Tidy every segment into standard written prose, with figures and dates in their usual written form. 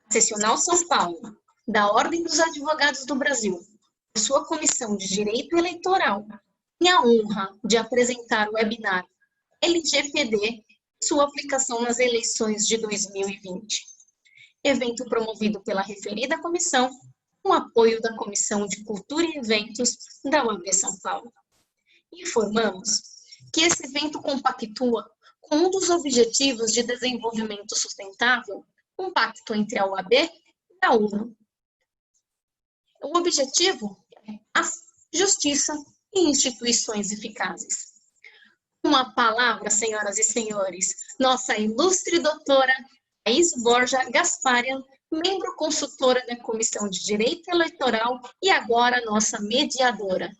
Sessional São Paulo, da Ordem dos Advogados do Brasil, por sua Comissão de Direito Eleitoral, tem a honra de apresentar o webinar LGPD e sua aplicação nas eleições de 2020. Evento promovido pela referida comissão, com apoio da Comissão de Cultura e Eventos da UAB São Paulo. Informamos que esse evento compactua com um dos Objetivos de Desenvolvimento Sustentável, um pacto entre a UAB e a ONU. O objetivo é paz, justiça e instituições eficazes. Com a palavra, senhoras e senhores, nossa ilustre doutora Thaís Borja Gasparian, membro consultora da Comissão de Direito Eleitoral e agora nossa mediadora.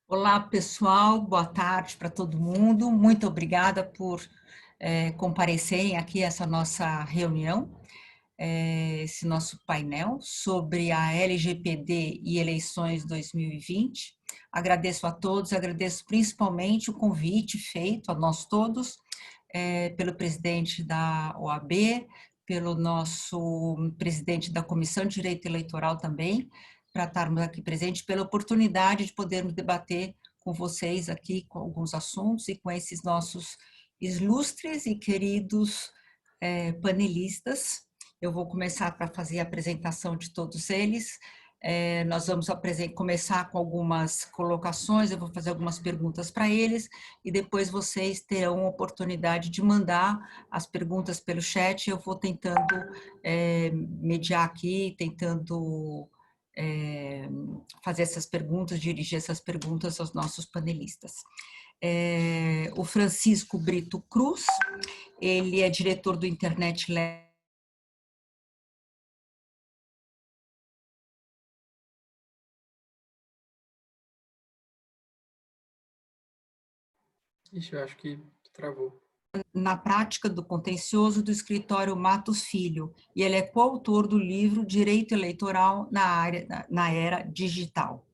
Olá, pessoal. Boa tarde para todo mundo. Muito obrigada por comparecerem aqui a essa nossa reunião, esse nosso painel sobre a LGPD e eleições 2020. Agradeço a todos, agradeço principalmente o convite feito a nós todos, pelo presidente da OAB, pelo nosso presidente da Comissão de Direito Eleitoral também, para estarmos aqui presentes, pela oportunidade de podermos debater com vocês aqui com alguns assuntos e com esses nossos ilustres e queridos panelistas. Eu vou começar para fazer a apresentação de todos eles. Nós vamos começar com algumas colocações, eu vou fazer algumas perguntas para eles e depois vocês terão a oportunidade de mandar as perguntas pelo chat. Eu vou tentando mediar aqui, tentando fazer essas perguntas, dirigir essas perguntas aos nossos panelistas. O Francisco Brito Cruz, ele é diretor do Internet Lab. Ixi, eu acho que travou. Na prática do contencioso do escritório Matos Filho, e ele é coautor do livro Direito Eleitoral na Era Digital.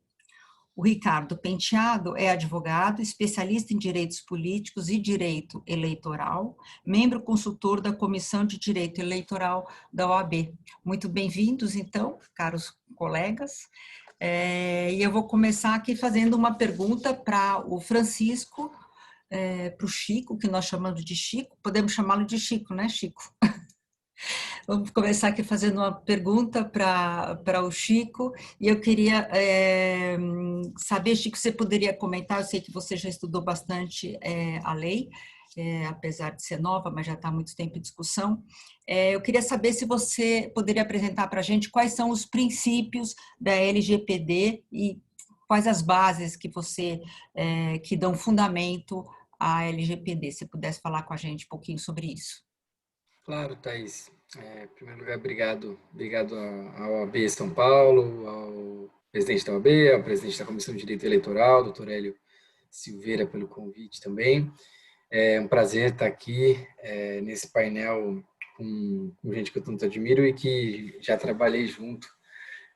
O Ricardo Penteado é advogado, especialista em direitos políticos e direito eleitoral, membro consultor da Comissão de Direito Eleitoral da OAB. Muito bem-vindos, então, caros colegas. E eu vou começar aqui fazendo uma pergunta para o Francisco, para o Chico, que nós chamamos de Chico, podemos chamá-lo de Chico, né, Chico? Vamos começar aqui fazendo uma pergunta para o Chico, e eu queria saber, Chico, você poderia comentar, eu sei que você já estudou bastante a lei, apesar de ser nova, mas já está há muito tempo em discussão. Eu queria saber se você poderia apresentar para a gente quais são os princípios da LGPD e quais as bases que que dão fundamento à LGPD. Se pudesse falar com a gente um pouquinho sobre isso. Claro, Thaís. Em primeiro lugar, obrigado à OAB São Paulo, ao presidente da OAB, ao presidente da Comissão de Direito Eleitoral, doutor Hélio Silveira, pelo convite também. É um prazer estar aqui nesse painel com gente que eu tanto admiro e que já trabalhei junto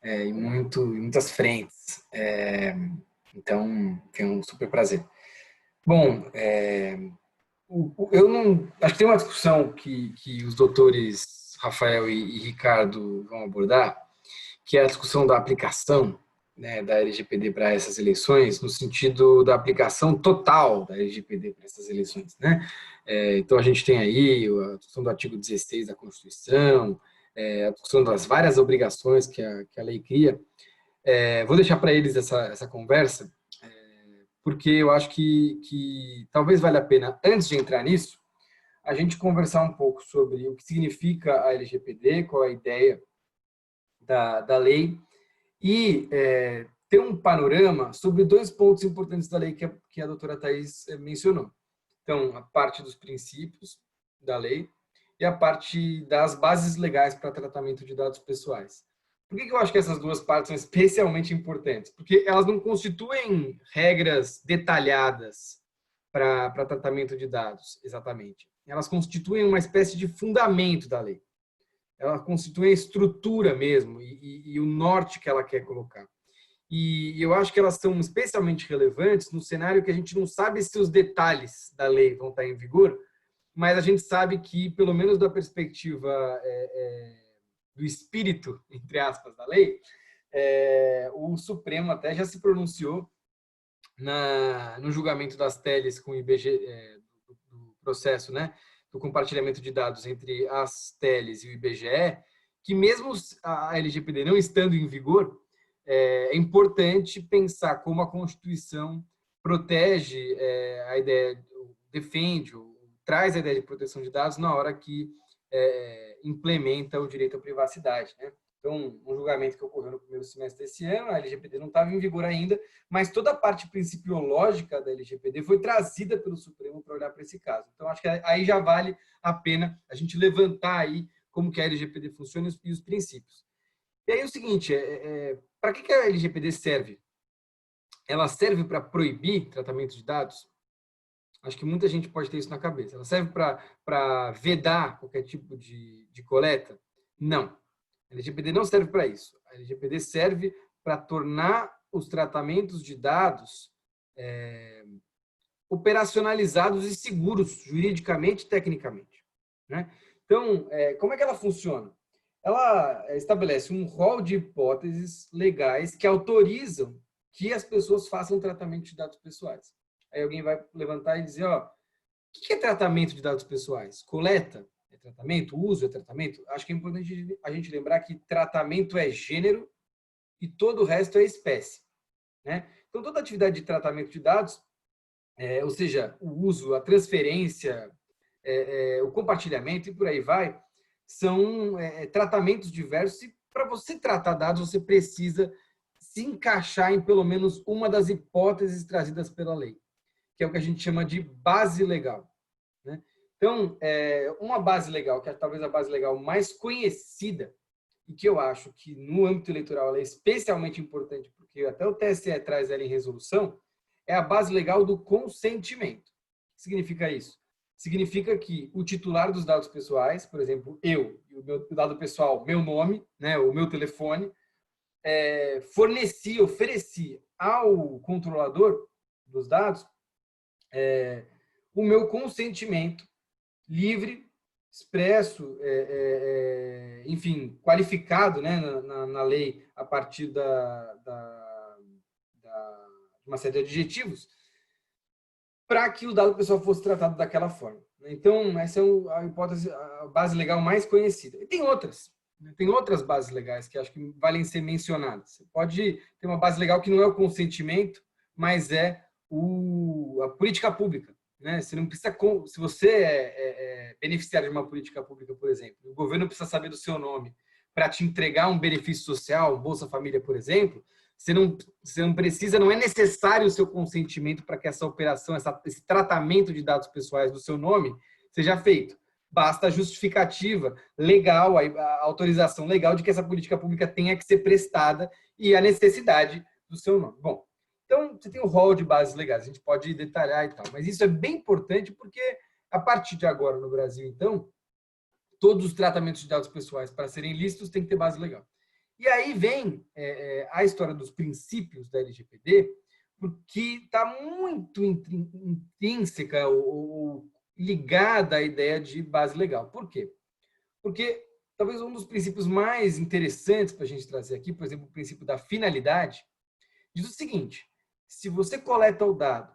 em muitas frentes. Então, é um super prazer. Bom, eu não acho que tem uma discussão que os doutores Rafael e Ricardo vão abordar, que é a discussão da aplicação, né, da LGPD para essas eleições, no sentido da aplicação total da LGPD para essas eleições, né? Então a gente tem aí a discussão do artigo 16 da Constituição, a discussão das várias obrigações que a lei cria. Vou deixar para eles essa conversa, porque eu acho que talvez valha a pena, antes de entrar nisso, a gente conversar um pouco sobre o que significa a LGPD, qual é a ideia da lei, e ter um panorama sobre dois pontos importantes da lei que a doutora Thaís mencionou. Então, a parte dos princípios da lei e a parte das bases legais para tratamento de dados pessoais. Por que eu acho que essas duas partes são especialmente importantes? Porque elas não constituem regras detalhadas para tratamento de dados, exatamente. Elas constituem uma espécie de fundamento da lei. Elas constituem a estrutura mesmo e o norte que ela quer colocar. E eu acho que elas são especialmente relevantes no cenário que a gente não sabe se os detalhes da lei vão estar em vigor, mas a gente sabe que, pelo menos da perspectiva do espírito, entre aspas, da lei, o Supremo até já se pronunciou no julgamento das teles com o IBGE, do processo, né, do compartilhamento de dados entre as teles e o IBGE, que mesmo a LGPD não estando em vigor, é importante pensar como a Constituição protege a ideia, defende, traz a ideia de proteção de dados na hora que implementa o direito à privacidade, né? Então, um julgamento que ocorreu no primeiro semestre desse ano, a LGPD não estava em vigor ainda, mas toda a parte principiológica da LGPD foi trazida pelo Supremo para olhar para esse caso. Então, acho que aí já vale a pena a gente levantar aí como que a LGPD funciona e os princípios. E aí é o seguinte, para que a LGPD serve? Ela serve para proibir tratamento de dados? Acho que muita gente pode ter isso na cabeça. Ela serve para vedar qualquer tipo de coleta? Não. A LGPD não serve para isso. A LGPD serve para tornar os tratamentos de dados operacionalizados e seguros, juridicamente e tecnicamente, né? Então, como é que ela funciona? Ela estabelece um rol de hipóteses legais que autorizam que as pessoas façam tratamento de dados pessoais. Aí alguém vai levantar e dizer, o que é tratamento de dados pessoais? Coleta é tratamento? Uso é tratamento? Acho que é importante a gente lembrar que tratamento é gênero e todo o resto é espécie, né? Então, toda atividade de tratamento de dados, ou seja, o uso, a transferência, o compartilhamento e por aí vai, são tratamentos diversos e para você tratar dados, você precisa se encaixar em pelo menos uma das hipóteses trazidas pela lei, que é o que a gente chama de base legal, né? Então, uma base legal, que é talvez a base legal mais conhecida, e que eu acho que no âmbito eleitoral ela é especialmente importante, porque até o TSE traz ela em resolução, é a base legal do consentimento. O que significa isso? Significa que o titular dos dados pessoais, por exemplo, eu, e o meu dado pessoal, meu nome, né, o meu telefone, oferecia ao controlador dos dados o meu consentimento livre, expresso, enfim, qualificado, né, na lei a partir de uma série de adjetivos, para que o dado pessoal fosse tratado daquela forma. Então, essa é a hipótese, a base legal mais conhecida. E tem outras bases legais que acho que valem ser mencionadas. Você pode ter uma base legal que não é o consentimento, mas é a política pública, né? Você não precisa, se você é beneficiário de uma política pública, por exemplo, o governo precisa saber do seu nome para te entregar um benefício social, Bolsa Família, por exemplo, você não precisa, não é necessário o seu consentimento para que essa operação, esse tratamento de dados pessoais do seu nome seja feito. Basta a justificativa legal, a autorização legal de que essa política pública tenha que ser prestada e a necessidade do seu nome. Bom, então você tem o rol de bases legais, a gente pode detalhar e tal, mas isso é bem importante porque a partir de agora no Brasil, então, todos os tratamentos de dados pessoais para serem lícitos têm que ter base legal. E aí vem a história dos princípios da LGPD, porque está muito intrínseca ou ligada à ideia de base legal. Por quê? Porque talvez um dos princípios mais interessantes para a gente trazer aqui, por exemplo, o princípio da finalidade, diz o seguinte: se você coleta o dado,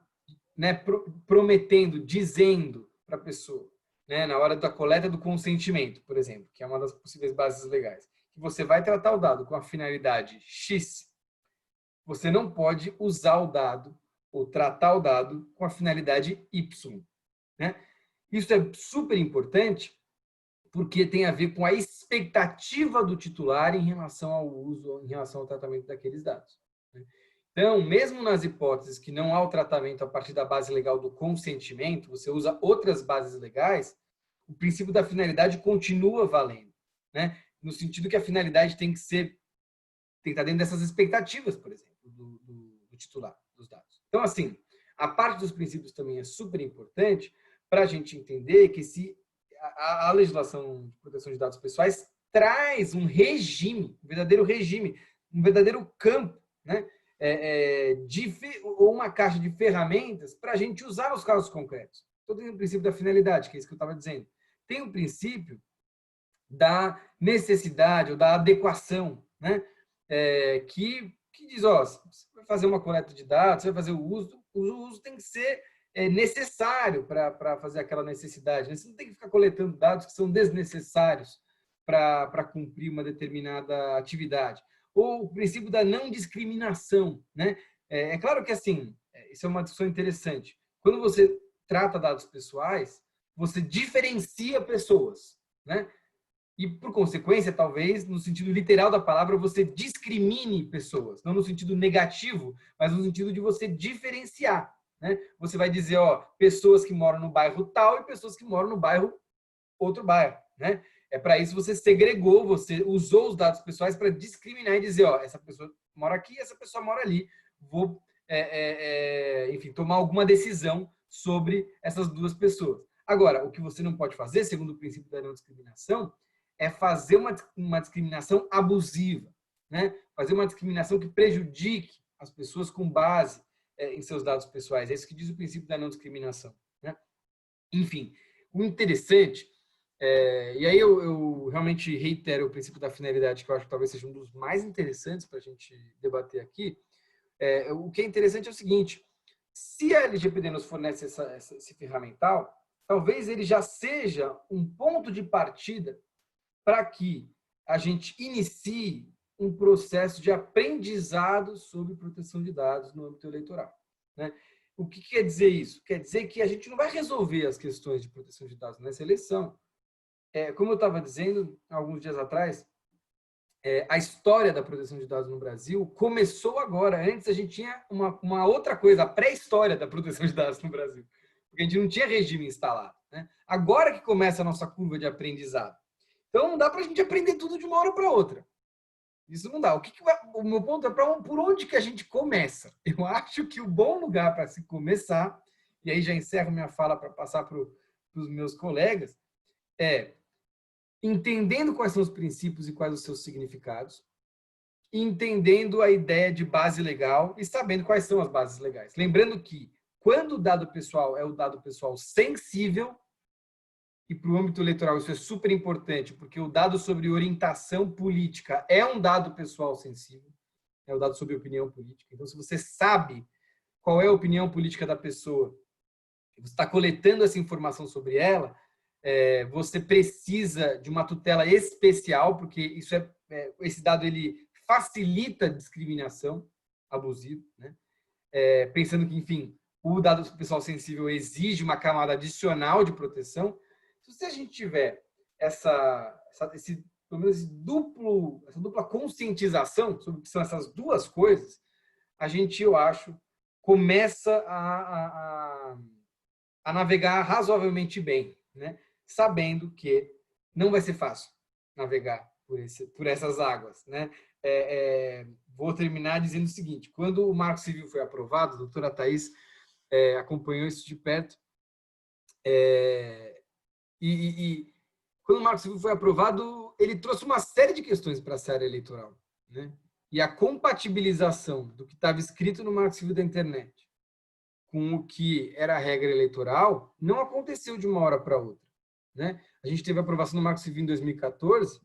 né, prometendo, dizendo para a pessoa, né, na hora da coleta do consentimento, por exemplo, que é uma das possíveis bases legais, que você vai tratar o dado com a finalidade X, você não pode usar o dado ou tratar o dado com a finalidade Y, né? Isso é super importante porque tem a ver com a expectativa do titular em relação ao uso, em relação ao tratamento daqueles dados. Então, mesmo nas hipóteses que não há o tratamento a partir da base legal do consentimento, você usa outras bases legais, o princípio da finalidade continua valendo, né? No sentido que a finalidade tem que estar dentro dessas expectativas, por exemplo, do titular dos dados. Então, assim, a parte dos princípios também é super importante para a gente entender que se a legislação de proteção de dados pessoais traz um regime, um verdadeiro campo, né? Ou uma caixa de ferramentas para a gente usar nos casos concretos. tem o princípio da finalidade, que é isso que eu estava dizendo. Tem o princípio da necessidade ou da adequação, né? Que diz, ó, você vai fazer uma coleta de dados, você vai fazer o uso tem que ser necessário para fazer aquela necessidade, né? Você não tem que ficar coletando dados que são desnecessários para cumprir uma determinada atividade. Ou o princípio da não discriminação, né? É claro que, assim, isso é uma discussão interessante. Quando você trata dados pessoais, você diferencia pessoas, né? E, por consequência, talvez, no sentido literal da palavra, você discrimine pessoas. Não no sentido negativo, mas no sentido de você diferenciar, né? Você vai dizer, ó, pessoas que moram no bairro tal e pessoas que moram no bairro outro bairro, né? Para isso você segregou, você usou os dados pessoais para discriminar e dizer, ó, essa pessoa mora aqui, essa pessoa mora ali. Vou, enfim, tomar alguma decisão sobre essas duas pessoas. Agora, o que você não pode fazer, segundo o princípio da não discriminação, é fazer uma discriminação abusiva, né? Fazer uma discriminação que prejudique as pessoas com base em seus dados pessoais. É isso que diz o princípio da não discriminação, né? Enfim, o interessante, e aí eu realmente reitero o princípio da finalidade, que eu acho que talvez seja um dos mais interessantes para a gente debater aqui. O que é interessante é o seguinte: se a LGPD nos fornece esse ferramental, talvez ele já seja um ponto de partida para que a gente inicie um processo de aprendizado sobre proteção de dados no âmbito eleitoral, né? O que quer dizer isso? Quer dizer que a gente não vai resolver as questões de proteção de dados nessa eleição. Como eu estava dizendo alguns dias atrás, a história da proteção de dados no Brasil começou agora. Antes a gente tinha uma outra coisa, a pré-história da proteção de dados no Brasil, porque a gente não tinha regime instalado, né? Agora que começa a nossa curva de aprendizado. Então, não dá para a gente aprender tudo de uma hora para outra. Isso não dá. O meu ponto é por onde que a gente começa. Eu acho que o bom lugar para se começar, e aí já encerro minha fala para passar para os meus colegas, entendendo quais são os princípios e quais os seus significados, entendendo a ideia de base legal e sabendo quais são as bases legais. Lembrando que, quando o dado pessoal é o dado pessoal sensível, e para o âmbito eleitoral isso é super importante, porque o dado sobre orientação política é um dado pessoal sensível, é o dado sobre opinião política. Então, se você sabe qual é a opinião política da pessoa, você está coletando essa informação sobre ela, você precisa de uma tutela especial, porque esse dado ele facilita a discriminação abusiva, né? Pensando que, enfim, o dado pessoal sensível exige uma camada adicional de proteção. Se a gente tiver essa dupla conscientização sobre o que são essas duas coisas, a gente, eu acho, começa a navegar razoavelmente bem, né? Sabendo que não vai ser fácil navegar por essas águas, né? Vou terminar dizendo o seguinte: quando o Marco Civil foi aprovado, a doutora Thaís acompanhou isso de perto, e quando o Marco Civil foi aprovado, ele trouxe uma série de questões para essa área eleitoral, né? E a compatibilização do que estava escrito no Marco Civil da internet com o que era a regra eleitoral não aconteceu de uma hora para outra, né? A gente teve a aprovação do Marco Civil em 2014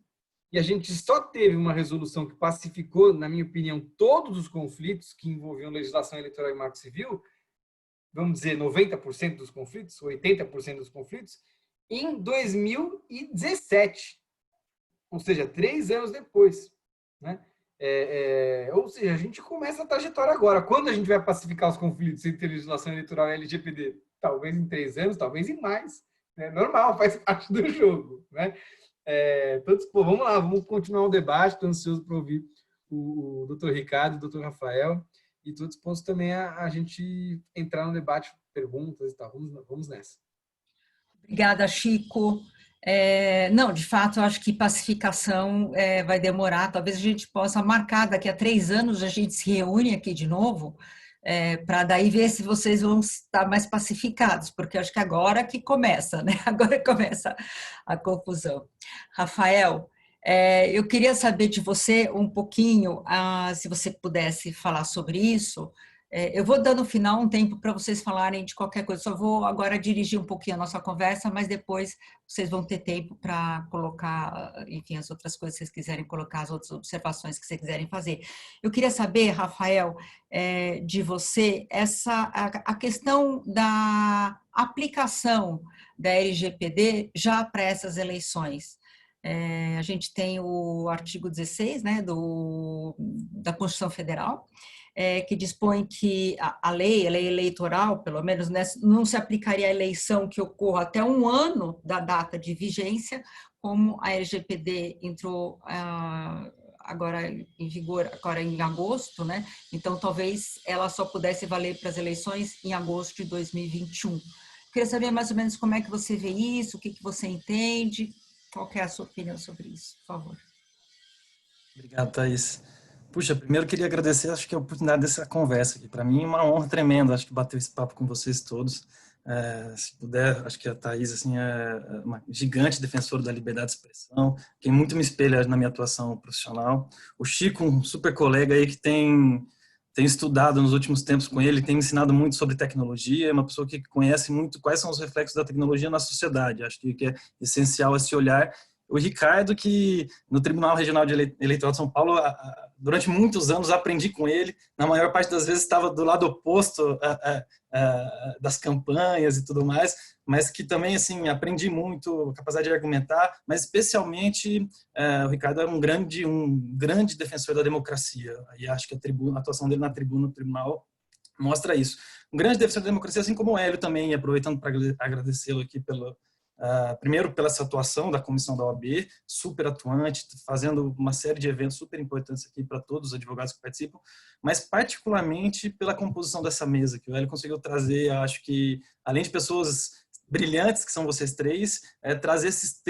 e a gente só teve uma resolução que pacificou, na minha opinião, todos os conflitos que envolviam legislação eleitoral e Marco Civil, vamos dizer 90% dos conflitos, 80% dos conflitos, em 2017, ou seja, 3 anos depois, né? Ou seja, a gente começa a trajetória agora. Quando a gente vai pacificar os conflitos entre legislação eleitoral e LGPD? Talvez em 3 anos, talvez em mais. É normal, faz parte do jogo, né? Vamos lá, vamos continuar o debate. Estou ansioso para ouvir o doutor Ricardo, o doutor Rafael, e todos dispostos também a gente entrar no debate, perguntas e tal. Vamos nessa. Obrigada, Chico. Não, de fato, eu acho que pacificação vai demorar. Talvez a gente possa marcar daqui a 3 anos, a gente se reúne aqui de novo, para daí ver se vocês vão estar mais pacificados, porque eu acho que agora que começa, né? Agora começa a confusão. Rafael, eu queria saber de você um pouquinho, se você pudesse falar sobre isso, Eu vou dando no final um tempo para vocês falarem de qualquer coisa. Só vou agora dirigir um pouquinho a nossa conversa, mas depois vocês vão ter tempo para colocar, enfim, as outras coisas que vocês quiserem colocar, as outras observações que vocês quiserem fazer. Eu queria saber, Rafael, de você, a questão da aplicação da LGPD já para essas eleições. A gente tem o artigo 16, né, da Constituição Federal, que dispõe que a lei eleitoral, pelo menos, né, não se aplicaria à eleição que ocorra até um ano da data de vigência, como a LGPD entrou agora em vigor, agora em agosto, né? Então, talvez ela só pudesse valer para as eleições em agosto de 2021. Queria saber mais ou menos como é que você vê isso, o que você entende, qual que é a sua opinião sobre isso, por favor. Obrigado, Thaís. Puxa, primeiro queria agradecer, acho que a oportunidade dessa conversa aqui. Para mim é uma honra tremenda, acho que bater esse papo com vocês todos. Se puder, acho que a Thaís assim, é uma gigante defensora da liberdade de expressão, quem muito me espelha na minha atuação profissional. O Chico, um super colega aí que tem estudado nos últimos tempos com ele, tem me ensinado muito sobre tecnologia, é uma pessoa que conhece muito quais são os reflexos da tecnologia na sociedade. Acho que é essencial esse olhar. O Ricardo, que no Tribunal Regional Eleitoral de São Paulo, durante muitos anos aprendi com ele, na maior parte das vezes estava do lado oposto das campanhas e tudo mais, mas que também assim aprendi muito, capacidade de argumentar, mas especialmente o Ricardo era um grande defensor da democracia, e acho que a atuação dele na tribuna do tribunal mostra isso. Um grande defensor da democracia, assim como o Hélio também, aproveitando para agradecê-lo aqui primeiro pela essa atuação da comissão da OAB, super atuante, fazendo uma série de eventos super importantes aqui para todos os advogados que participam, mas particularmente pela composição dessa mesa, que o Hélio conseguiu trazer, acho que, além de pessoas brilhantes, que são vocês três, trazer esses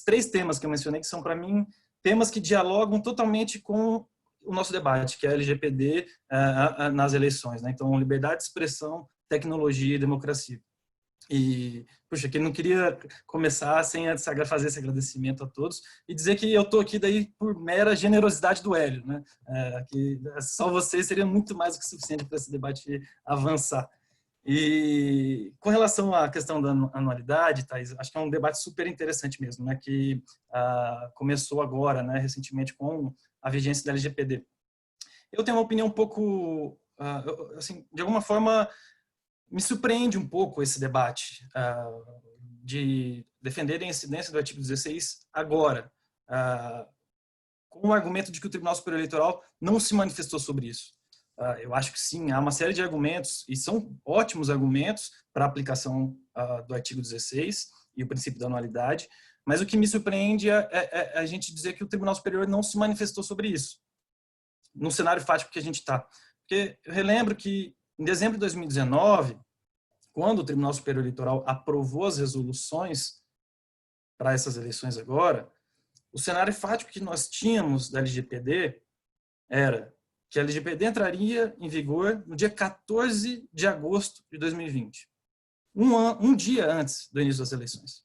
três temas que eu mencionei, que são, para mim, temas que dialogam totalmente com o nosso debate, que é a LGPD nas eleições, né? Então, liberdade de expressão, tecnologia e democracia. E, puxa, que não queria começar sem antes fazer esse agradecimento a todos e dizer que eu estou aqui daí por mera generosidade do Hélio, né? Que só vocês seria muito mais do que suficiente para esse debate avançar. E com relação à questão da anualidade, Thaís, acho que é um debate super interessante mesmo, né? Que começou agora, né? Recentemente com a vigência da LGPD. Eu tenho uma opinião um pouco, assim, de alguma forma me surpreende um pouco esse debate de defenderem a incidência do artigo 16 agora, com o argumento de que o Tribunal Superior Eleitoral não se manifestou sobre isso. Eu acho que sim, há uma série de argumentos, e são ótimos argumentos para a aplicação do artigo 16 e o princípio da anualidade, mas o que me surpreende é a gente dizer que o Tribunal Superior não se manifestou sobre isso, no cenário fático que a gente está. Porque eu relembro que em dezembro de 2019, quando o Tribunal Superior Eleitoral aprovou as resoluções para essas eleições agora, o cenário fático que nós tínhamos da LGPD era que a LGPD entraria em vigor no dia 14 de agosto de 2020, um dia antes do início das eleições.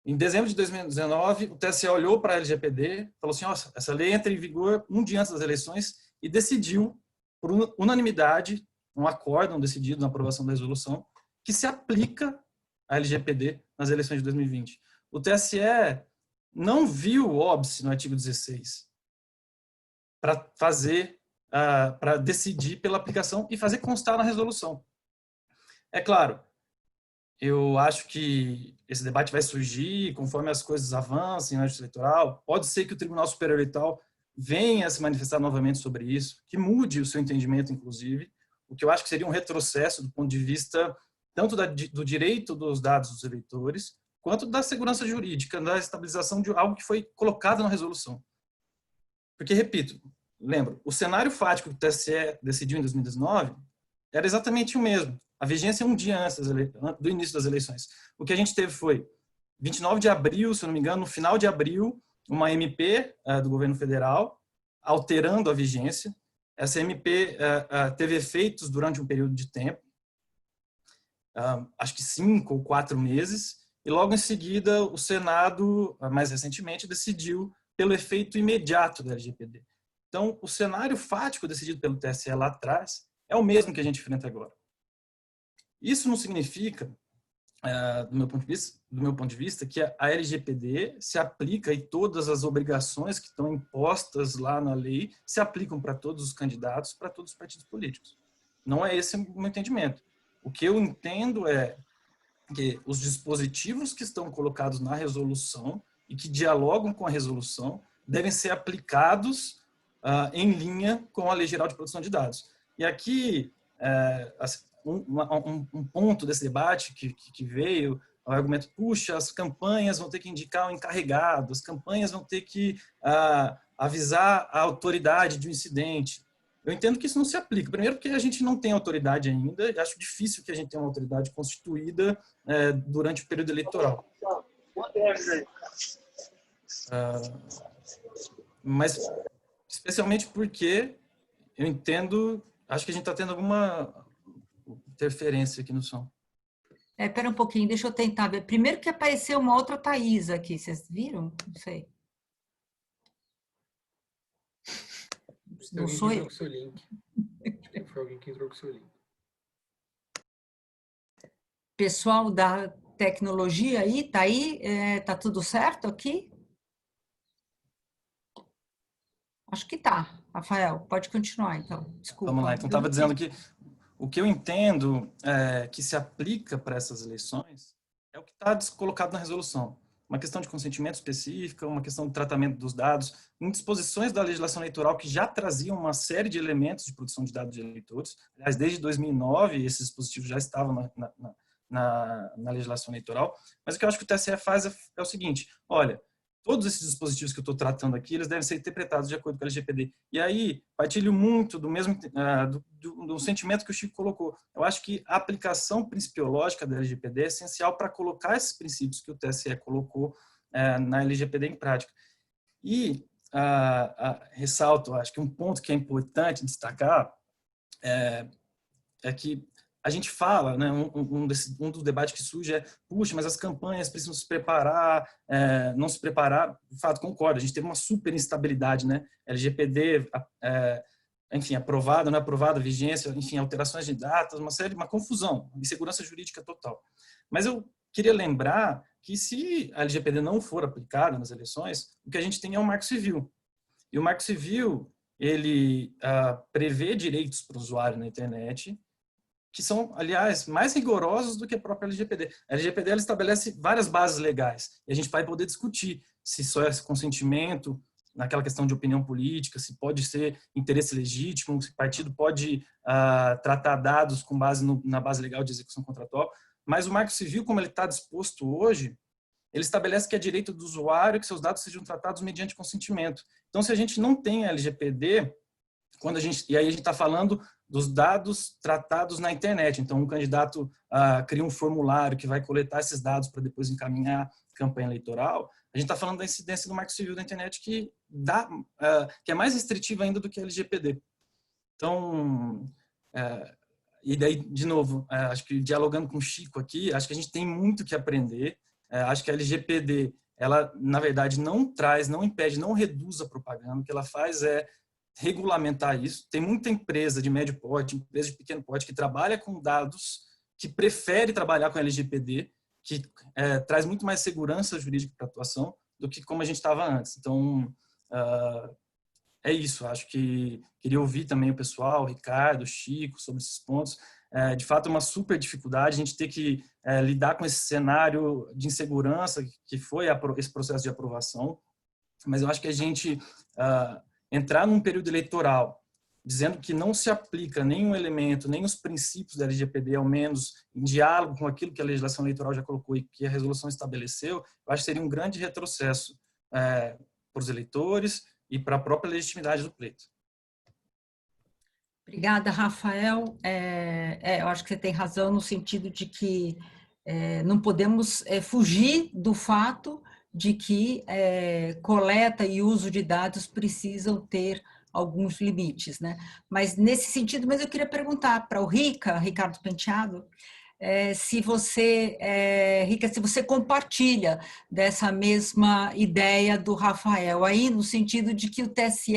Em dezembro de 2019, o TSE olhou para a LGPD, falou assim, nossa, essa lei entra em vigor um dia antes das eleições e decidiu, por unanimidade, um acórdão decidido na aprovação da resolução, que se aplica à LGPD nas eleições de 2020. O TSE não viu o óbice no artigo 16 para decidir pela aplicação e fazer constar na resolução. É claro, eu acho que esse debate vai surgir conforme as coisas avancem na justiça eleitoral. Pode ser que o Tribunal Superior Eleitoral venha a se manifestar novamente sobre isso, que mude o seu entendimento, inclusive, o que eu acho que seria um retrocesso do ponto de vista tanto do direito dos dados dos eleitores, quanto da segurança jurídica, da estabilização de algo que foi colocado na resolução. Porque, repito, lembro, o cenário fático que o TSE decidiu em 2019 era exatamente o mesmo. A vigência um dia antes do início das eleições. O que a gente teve foi, 29 de abril, se eu não me engano, no final de abril, uma MP do governo federal alterando a vigência. Essa MP teve efeitos durante um período de tempo, acho que 5 ou 4 meses, e logo em seguida o Senado, mais recentemente, decidiu pelo efeito imediato da LGPD. Então, o cenário fático decidido pelo TSE lá atrás é o mesmo que a gente enfrenta agora. Isso não significa, do meu ponto de vista, que a LGPD se aplica e todas as obrigações que estão impostas lá na lei se aplicam para todos os candidatos, para todos os partidos políticos. Não é esse o meu entendimento. O que eu entendo é que os dispositivos que estão colocados na resolução e que dialogam com a resolução devem ser aplicados em linha com a Lei Geral de Proteção de Dados. E aqui, um ponto desse debate que veio, o argumento, puxa, as campanhas vão ter que indicar o encarregado, as campanhas vão ter que avisar a autoridade de um incidente. Eu entendo que isso não se aplica. Primeiro porque a gente não tem autoridade ainda, e acho difícil que a gente tenha uma autoridade constituída durante o período eleitoral. Mas, especialmente porque eu entendo, acho que a gente está tendo alguma interferência aqui no som. Espera um pouquinho, deixa eu tentar ver. Primeiro que apareceu uma outra Thaís aqui, vocês viram? Não sei. Não sou eu. Seu link. Foi alguém que entrou com o seu link. Pessoal da tecnologia aí, tá aí? Tá tudo certo aqui? Acho que tá. Rafael, pode continuar então. Desculpa. Vamos lá, então estava dizendo que o que eu entendo que se aplica para essas eleições é o que está colocado na resolução. Uma questão de consentimento específica, uma questão de tratamento dos dados, em disposições da legislação eleitoral que já traziam uma série de elementos de produção de dados de eleitores. Aliás, desde 2009, esses dispositivos já estavam na legislação eleitoral. Mas o que eu acho que o TSE faz é o seguinte, olha, todos esses dispositivos que eu estou tratando aqui, eles devem ser interpretados de acordo com a LGPD. E aí, partilho muito do mesmo do sentimento que o Chico colocou. Eu acho que a aplicação principiológica da LGPD é essencial para colocar esses princípios que o TSE colocou na LGPD em prática. E ressalto, acho que um ponto que é importante destacar é que a gente fala, né, um dos debates que surge é, puxa, mas as campanhas precisam se preparar, não se preparar. De fato, concordo, a gente teve uma super instabilidade, né? LGPD, enfim, aprovada, não aprovada, vigência, enfim, alterações de datas, uma confusão, insegurança jurídica total. Mas eu queria lembrar que se a LGPD não for aplicada nas eleições, o que a gente tem é um Marco Civil. E o Marco Civil, ele prevê direitos para o usuário na internet, que são, aliás, mais rigorosos do que a própria LGPD. A LGPD ela estabelece várias bases legais, e a gente vai poder discutir se só é consentimento, naquela questão de opinião política, se pode ser interesse legítimo, se o partido pode tratar dados com base na base legal de execução contratual, mas o Marco Civil, como ele está disposto hoje, ele estabelece que é direito do usuário que seus dados sejam tratados mediante consentimento. Então, se a gente não tem a LGPD, e aí a gente está falando dos dados tratados na internet. Então, um candidato cria um formulário que vai coletar esses dados para depois encaminhar campanha eleitoral. A gente está falando da incidência do Marco Civil da internet que é mais restritiva ainda do que a LGPD. Então, e daí, de novo, acho que dialogando com o Chico aqui, acho que a gente tem muito que aprender. Acho que a LGPD, ela, na verdade, não traz, não impede, não reduz a propaganda. O que ela faz é regulamentar isso. Tem muita empresa de médio porte, empresa de pequeno porte que trabalha com dados, que prefere trabalhar com LGPD, que traz muito mais segurança jurídica para a atuação do que como a gente estava antes. Então, é isso. Acho que queria ouvir também o pessoal, o Ricardo, o Chico, sobre esses pontos. De fato, é uma super dificuldade a gente ter que lidar com esse cenário de insegurança que foi esse processo de aprovação. Mas eu acho que a gente entrar num período eleitoral dizendo que não se aplica nenhum elemento, nem os princípios da LGPD, ao menos em diálogo com aquilo que a legislação eleitoral já colocou e que a resolução estabeleceu, eu acho que seria um grande retrocesso para os eleitores e para a própria legitimidade do pleito. Obrigada, Rafael. Eu acho que você tem razão no sentido de que não podemos fugir do fato de que coleta e uso de dados precisam ter alguns limites, né? Mas nesse sentido, eu queria perguntar para o Ricardo Penteado, se você, Rica, se você compartilha dessa mesma ideia do Rafael, aí no sentido de que o TSE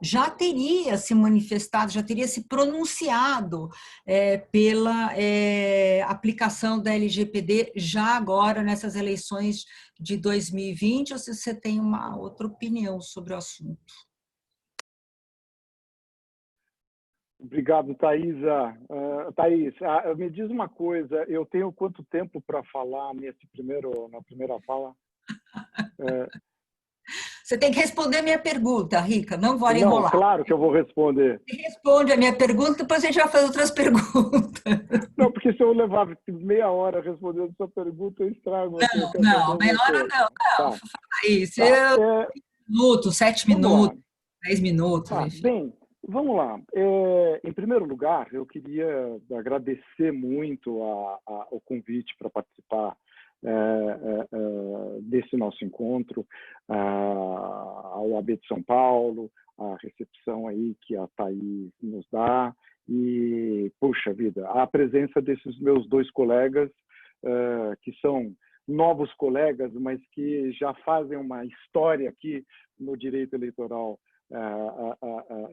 já teria se manifestado, já teria se pronunciado pela aplicação da LGPD já agora nessas eleições de 2020, ou se você tem uma outra opinião sobre o assunto? Obrigado, Thaisa. Thaís, me diz uma coisa, eu tenho quanto tempo para falar na primeira fala? Você tem que responder a minha pergunta, Rica, não vou Não, enrolar. claro que eu vou responder. Você responde a minha pergunta, depois a gente vai fazer outras perguntas. Não, porque se eu levar meia hora respondendo sua pergunta, eu estrago. Não, meia hora não. Tá. Fala isso. Tá. minutos, 7 minutos, 10 minutos, tá. enfim. Bem, vamos lá. Em primeiro lugar, eu queria agradecer muito o convite para participar desse nosso encontro, ao OAB de São Paulo, a recepção aí que a Thaís nos dá, e, puxa vida, a presença desses meus dois colegas, que são novos colegas, mas que já fazem uma história aqui no direito eleitoral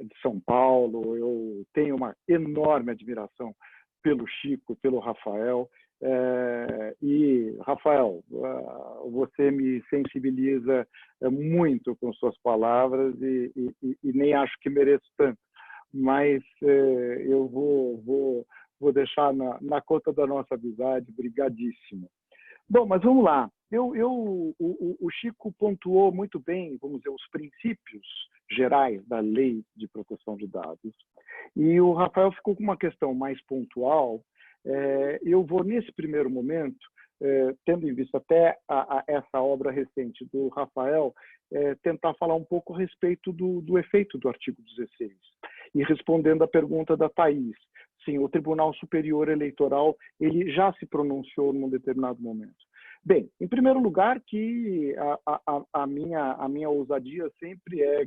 de São Paulo. Eu tenho uma enorme admiração pelo Chico, pelo Rafael. E, Rafael, você me sensibiliza muito com suas palavras e nem acho que mereço tanto, mas eu vou deixar na conta da nossa amizade. Brigadíssimo. Bom, mas vamos lá. O Chico pontuou muito bem, vamos dizer, os princípios gerais da Lei de Proteção de Dados, e o Rafael ficou com uma questão mais pontual. Eu vou, nesse primeiro momento, tendo em vista até essa obra recente do Rafael, tentar falar um pouco a respeito do efeito do artigo 16. E respondendo à pergunta da Thaís, sim, o Tribunal Superior Eleitoral ele já se pronunciou num determinado momento. Bem, em primeiro lugar, que a minha ousadia sempre é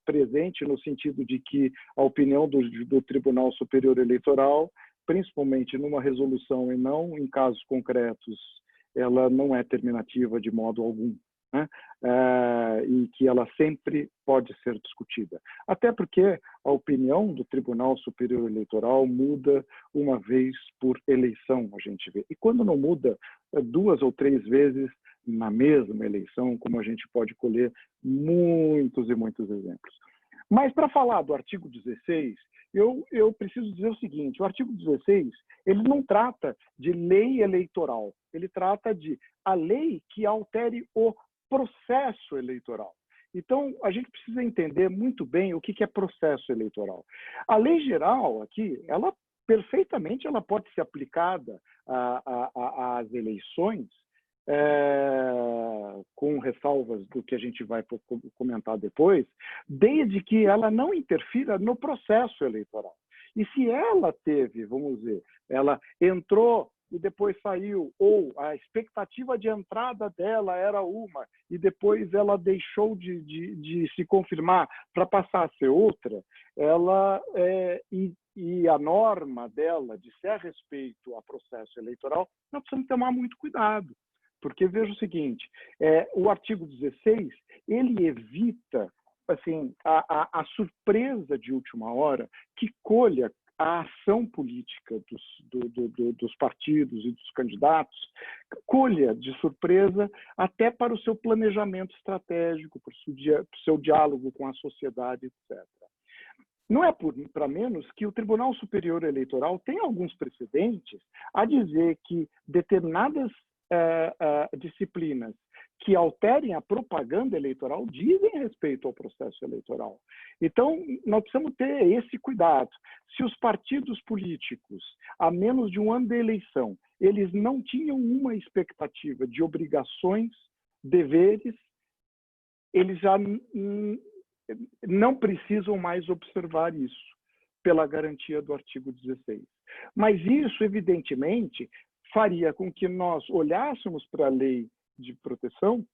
presente no sentido de que a opinião do Tribunal Superior Eleitoral, principalmente numa resolução e não em casos concretos, ela não é terminativa de modo algum, né? E que ela sempre pode ser discutida. Até porque a opinião do Tribunal Superior Eleitoral muda uma vez por eleição, a gente vê. E quando não muda 2 ou 3 vezes na mesma eleição, como a gente pode colher muitos e muitos exemplos. Mas para falar do artigo 16, eu preciso dizer o seguinte: o artigo 16 ele não trata de lei eleitoral, ele trata de a lei que altere o processo eleitoral. Então, a gente precisa entender muito bem o que é processo eleitoral. A lei geral aqui, ela perfeitamente ela pode ser aplicada às eleições, com ressalvas do que a gente vai comentar depois, desde que ela não interfira no processo eleitoral. E se ela teve, vamos dizer, ela entrou e depois saiu, ou a expectativa de entrada dela era uma, e depois ela deixou de se confirmar para passar a ser outra, ela, e a norma dela de ser a respeito ao processo eleitoral, nós precisamos tomar muito cuidado. Porque veja o seguinte, o artigo 16, ele evita assim, a surpresa de última hora que colha a ação política dos partidos e dos candidatos, colha de surpresa até para o seu planejamento estratégico, para o seu diálogo com a sociedade, etc. Não é para menos que o Tribunal Superior Eleitoral tem alguns precedentes a dizer que determinadas disciplinas que alterem a propaganda eleitoral dizem respeito ao processo eleitoral. Então, nós precisamos ter esse cuidado. Se os partidos políticos, a menos de um ano de eleição, eles não tinham uma expectativa de obrigações, deveres, eles já não precisam mais observar isso, pela garantia do artigo 16. Mas isso, evidentemente, faria com que nós olhássemos para a lei de proteção,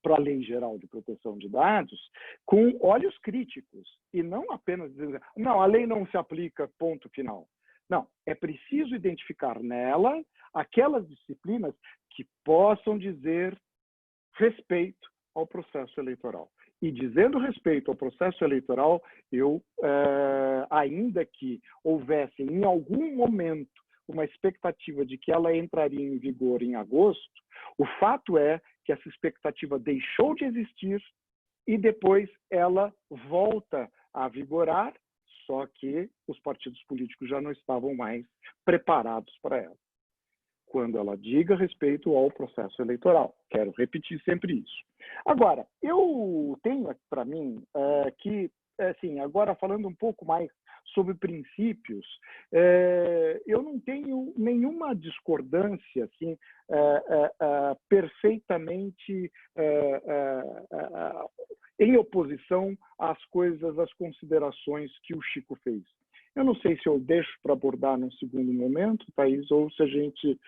para a Lei Geral de Proteção de Dados, com olhos críticos, e não apenas dizer, não, a lei não se aplica, ponto final. Não, é preciso identificar nela aquelas disciplinas que possam dizer respeito ao processo eleitoral. E dizendo respeito ao processo eleitoral, eu, ainda que houvesse em algum momento uma expectativa de que ela entraria em vigor em agosto, o fato é que essa expectativa deixou de existir e depois ela volta a vigorar, só que os partidos políticos já não estavam mais preparados para ela. Quando ela diga respeito ao processo eleitoral. Quero repetir sempre isso. Agora, eu tenho para mim que, assim, agora falando um pouco mais sobre princípios, eu não tenho nenhuma discordância assim, perfeitamente em oposição às coisas, às considerações que o Chico fez. Eu não sei se eu deixo para abordar num segundo momento, Thaís, ou se a gente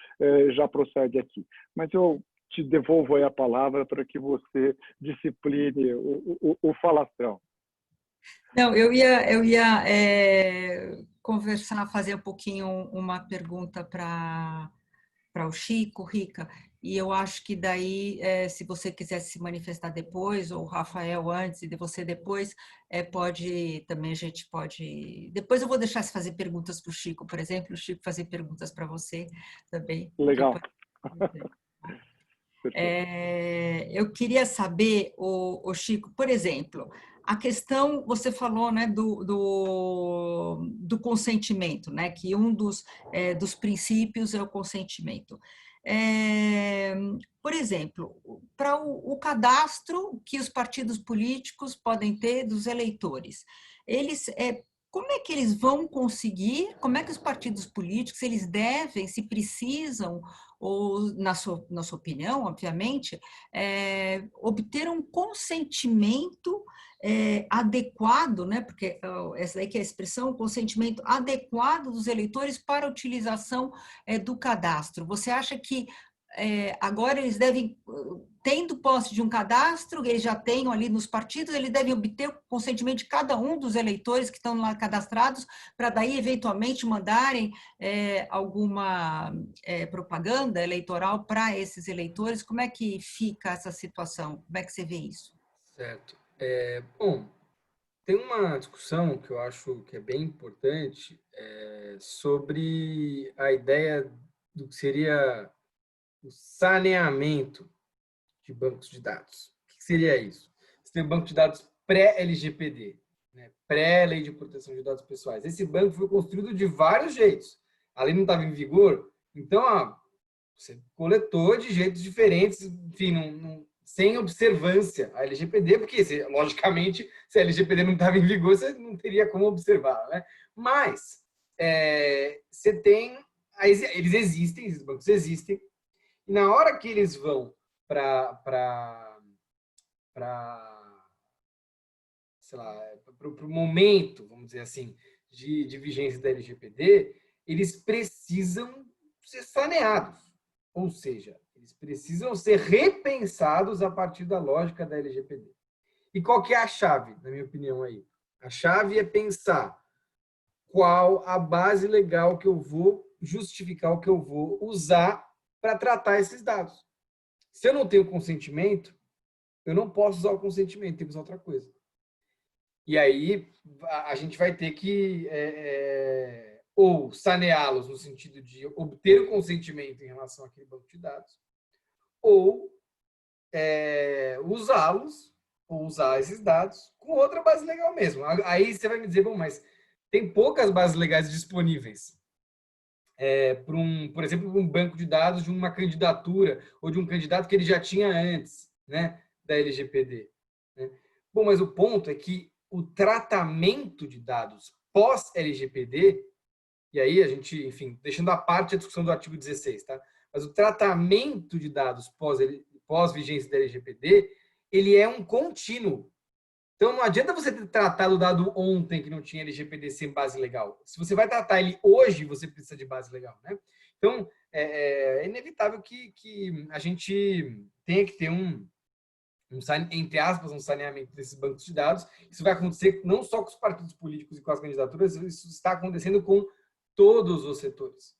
já prossegue aqui. Mas eu te devolvo aí a palavra para que você discipline o falastrão. Não, eu ia conversar, fazer um pouquinho uma pergunta para o Chico, Rica, e eu acho que daí, se você quiser se manifestar depois, ou o Rafael antes e de você depois, pode também, a gente pode... Depois eu vou deixar você fazer perguntas para o Chico, por exemplo, o Chico fazer perguntas para você também. Legal. Eu queria saber, o Chico, por exemplo, a questão, você falou, né, do consentimento, né, que um dos princípios é o consentimento. Por exemplo, para o cadastro que os partidos políticos podem ter dos eleitores, como é que eles vão conseguir, como é que os partidos políticos, eles devem, se precisam, ou na sua opinião, obviamente, obter um consentimento adequado, né? Porque essa daí que é a expressão, consentimento adequado dos eleitores para a utilização do cadastro. Você acha que agora eles devem, tendo posse de um cadastro, eles já tenham ali nos partidos, eles devem obter o consentimento de cada um dos eleitores que estão lá cadastrados, para daí, eventualmente, mandarem alguma propaganda eleitoral para esses eleitores? Como é que fica essa situação? Como é que você vê isso? Certo. Bom, tem uma discussão que eu acho que é bem importante sobre a ideia do que seria o saneamento de bancos de dados. O que seria isso? Você tem um banco de dados pré-LGPD, né? Pré-Lei de Proteção de Dados Pessoais. Esse banco foi construído de vários jeitos. A lei não estava em vigor, então você coletou de jeitos diferentes, enfim, sem observância a LGPD, porque, logicamente, se a LGPD não estava em vigor, você não teria como observar, né? Mas você tem... Eles existem, esses bancos existem, e na hora que eles vão para o momento, vamos dizer assim, de vigência da LGPD, eles precisam ser saneados. Ou seja, eles precisam ser repensados a partir da lógica da LGPD. E qual que é a chave, na minha opinião, aí? A chave é pensar qual a base legal que eu vou justificar, o que eu vou usar para tratar esses dados. Se eu não tenho consentimento, eu não posso usar o consentimento, tem que usar outra coisa. E aí a gente vai ter que ou saneá-los no sentido de obter o consentimento em relação àquele banco de dados, ou usá-los, ou usar esses dados com outra base legal mesmo. Aí você vai me dizer, bom, mas tem poucas bases legais disponíveis. Por exemplo, um banco de dados de uma candidatura ou de um candidato que ele já tinha antes, né, da LGPD. Né? Bom, mas o ponto é que o tratamento de dados pós-LGPD, e aí a gente, enfim, deixando à parte a discussão do artigo 16, tá? Mas o tratamento de dados pós-vigência da LGPD, ele é um contínuo. Então, não adianta você ter tratado o dado ontem que não tinha LGPD sem base legal. Se você vai tratar ele hoje, você precisa de base legal, né? Então, é inevitável que a gente tenha que ter entre aspas, um saneamento desses bancos de dados. Isso vai acontecer não só com os partidos políticos e com as candidaturas, isso está acontecendo com todos os setores.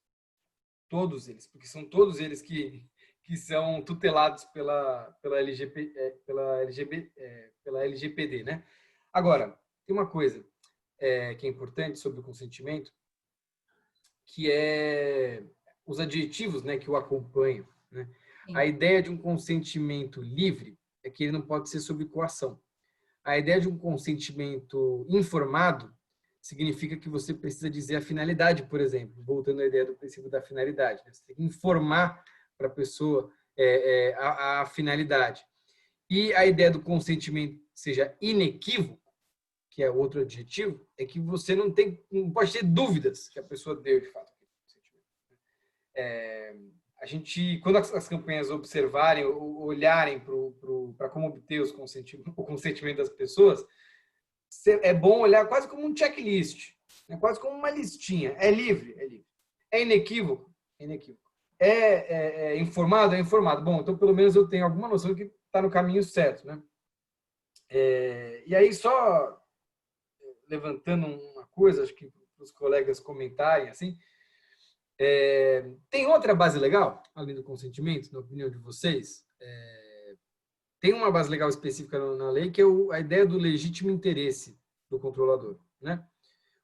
Todos eles, porque são todos eles que são tutelados pela LGPD, né? Agora, tem uma coisa que é importante sobre o consentimento, que é os adjetivos, né, que o acompanham, né? A ideia de um consentimento livre é que ele não pode ser sob coação. A ideia de um consentimento informado significa que você precisa dizer a finalidade, por exemplo, voltando à ideia do princípio da finalidade. Né? Você tem que informar para a pessoa a finalidade. E a ideia do consentimento seja inequívoco, que é outro adjetivo, é que você não pode ter dúvidas que a pessoa deu de fato. A gente, quando as campanhas observarem, olharem para como obter o consentimento das pessoas, é bom olhar quase como um checklist, né? Quase como uma listinha. É livre? É livre. É inequívoco? É inequívoco. É informado? É informado. Bom, então pelo menos eu tenho alguma noção de que está no caminho certo, né? E aí, só levantando uma coisa, acho que para os colegas comentarem, assim, tem outra base legal, além do consentimento, na opinião de vocês? Tem uma base legal específica na lei, que é a ideia do legítimo interesse do controlador, né?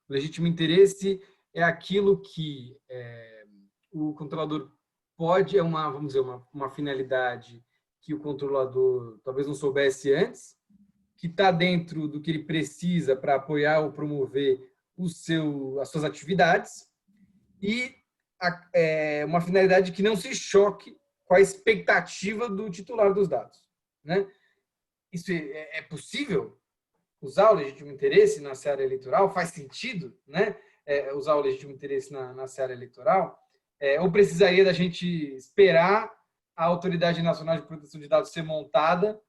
O legítimo interesse é aquilo que o controlador pode, vamos dizer, uma finalidade que o controlador talvez não soubesse antes, que está dentro do que ele precisa para apoiar ou promover as suas atividades, e uma finalidade que não se choque com a expectativa do titular dos dados, né? Isso é possível? Usar o legítimo interesse na seara eleitoral? Faz sentido, né? Usar o legítimo interesse na seara eleitoral? Ou precisaria da gente esperar a Autoridade Nacional de Proteção de Dados ser montada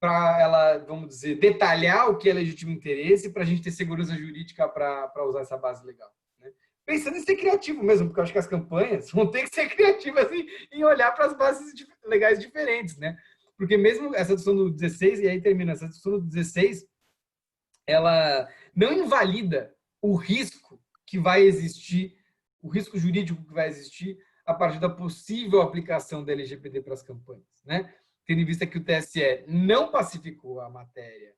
para ela, vamos dizer, detalhar o que é legítimo interesse, para a gente ter segurança jurídica para usar essa base legal, né? Pensando em ser criativo mesmo, porque eu acho que as campanhas vão ter que ser criativas em olhar para as bases legais diferentes, né? Porque mesmo essa discussão do 16, e aí termina, essa discussão do 16, ela não invalida o risco que vai existir, o risco jurídico que vai existir a partir da possível aplicação da LGPD para as campanhas, né? Tendo em vista que o TSE não pacificou a matéria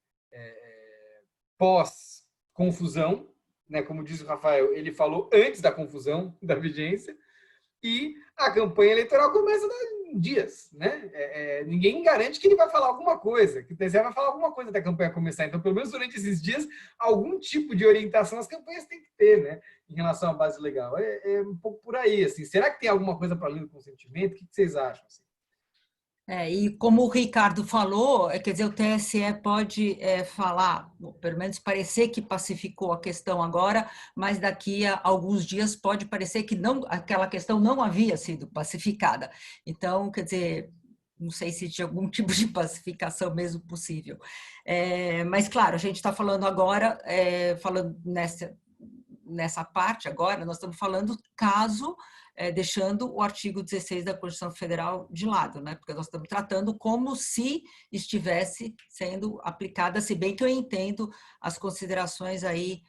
pós-confusão, né? Como disse o Rafael, ele falou antes da confusão da vigência, e a campanha eleitoral começa em dias, né? Ninguém garante que ele vai falar alguma coisa, que o TSE vai falar alguma coisa até a campanha começar. Então, pelo menos durante esses dias, algum tipo de orientação as campanhas têm que ter, né? Em relação à base legal. Um pouco por aí, assim. Será que tem alguma coisa para além do consentimento? O que vocês acham, assim? E como o Ricardo falou, quer dizer, o TSE pode falar, pelo menos parecer que pacificou a questão agora, mas daqui a alguns dias pode parecer que aquela questão não havia sido pacificada. Então, quer dizer, não sei se tinha algum tipo de pacificação mesmo possível. Mas, claro, a gente está falando agora, falando nessa parte agora, nós estamos falando caso, deixando o artigo 16 da Constituição Federal de lado, né? Porque nós estamos tratando como se estivesse sendo aplicada, se bem que eu entendo as considerações aí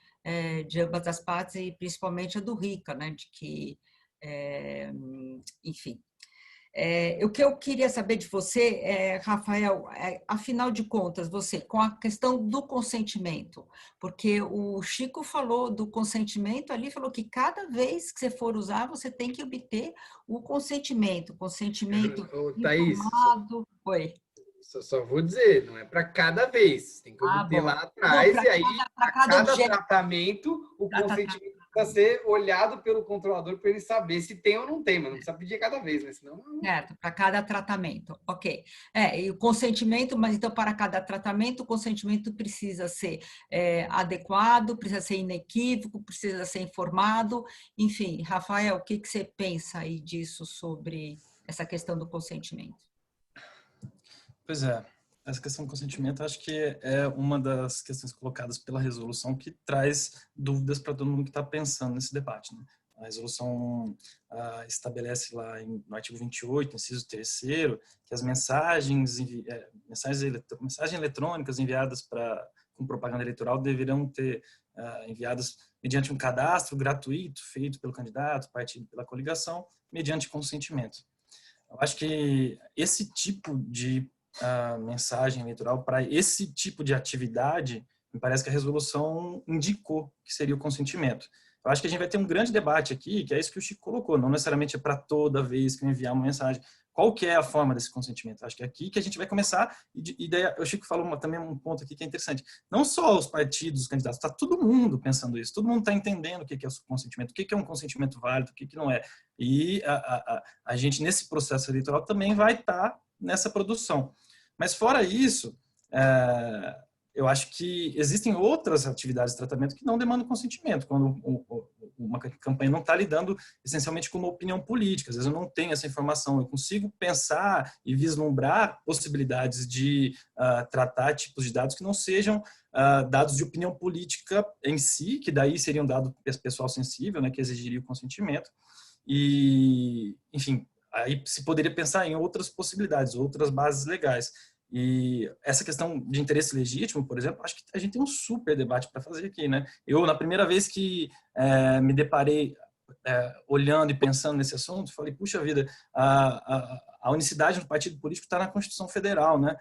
de ambas as partes, e principalmente a do Rica, né? De que, enfim. O que eu queria saber de você, Rafael, afinal de contas, você, com a questão do consentimento, porque o Chico falou do consentimento ali, falou que cada vez que você for usar, você tem que obter o consentimento Thaís, informado. Oi. Só vou dizer, não é para cada vez, tem que obter bom. lá atrás, Não, e aí, para cada objeto, tratamento, o consentimento precisa ser olhado pelo controlador para ele saber se tem ou não tem, mas não precisa pedir cada vez, né? Senão... Certo, para cada tratamento, ok. E o consentimento, mas então para cada tratamento, o consentimento precisa ser adequado, precisa ser inequívoco, precisa ser informado, enfim. Rafael, o que você pensa aí disso, sobre essa questão do consentimento? Pois é, essa questão do consentimento acho que é uma das questões colocadas pela resolução que traz dúvidas para todo mundo que está pensando nesse debate, né? A resolução estabelece lá no artigo 28, inciso 3º, que as mensagens eletrônicas enviadas com propaganda eleitoral deverão ter enviadas mediante um cadastro gratuito feito pelo candidato, partido, pela coligação, mediante consentimento. Eu acho que esse tipo de mensagem eleitoral para esse tipo de atividade, me parece que a resolução indicou que seria o consentimento. Eu acho que a gente vai ter um grande debate aqui, que é isso que o Chico colocou, não necessariamente é para toda vez que eu enviar uma mensagem. Qual que é a forma desse consentimento? Acho que é aqui que a gente vai começar, e daí o Chico falou também um ponto aqui que é interessante. Não só os partidos, os candidatos, está todo mundo pensando isso, todo mundo está entendendo o que é o consentimento, o que é um consentimento válido, o que não é. E a gente, nesse processo eleitoral, também vai estar nessa produção. Mas fora isso, eu acho que existem outras atividades de tratamento que não demandam consentimento, quando uma campanha não está lidando essencialmente com uma opinião política. Às vezes eu não tenho essa informação, eu consigo pensar e vislumbrar possibilidades de tratar tipos de dados que não sejam dados de opinião política em si, que daí seriam dados pessoal sensível, né, que exigiria o consentimento. E, enfim, aí se poderia pensar em outras possibilidades, outras bases legais. E essa questão de interesse legítimo, por exemplo, acho que a gente tem um super debate para fazer aqui, né? Eu, na primeira vez que me deparei olhando e pensando nesse assunto, falei, puxa vida, a unicidade do partido político está na Constituição Federal, né?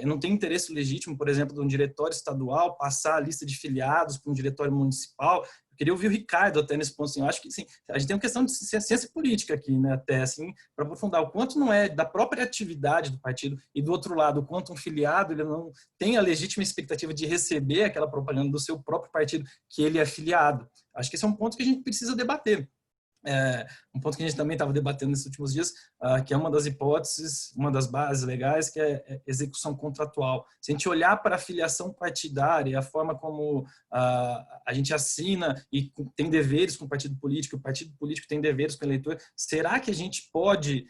Eu não tenho interesse legítimo, por exemplo, de um diretório estadual passar a lista de filiados para um diretório municipal. Eu queria ouvir o Ricardo até nesse ponto, assim, eu acho que sim, a gente tem uma questão de ciência política aqui, né, até assim, para aprofundar o quanto não é da própria atividade do partido e do outro lado, o quanto um filiado ele não tem a legítima expectativa de receber aquela propaganda do seu próprio partido que ele é filiado. Acho que esse é um ponto que a gente precisa debater. Um ponto que a gente também estava debatendo nesses últimos dias, que é uma das hipóteses, uma das bases legais, que é execução contratual. Se a gente olhar para a filiação partidária, a forma como a gente assina e tem deveres com o partido político tem deveres com o eleitor, será que a gente pode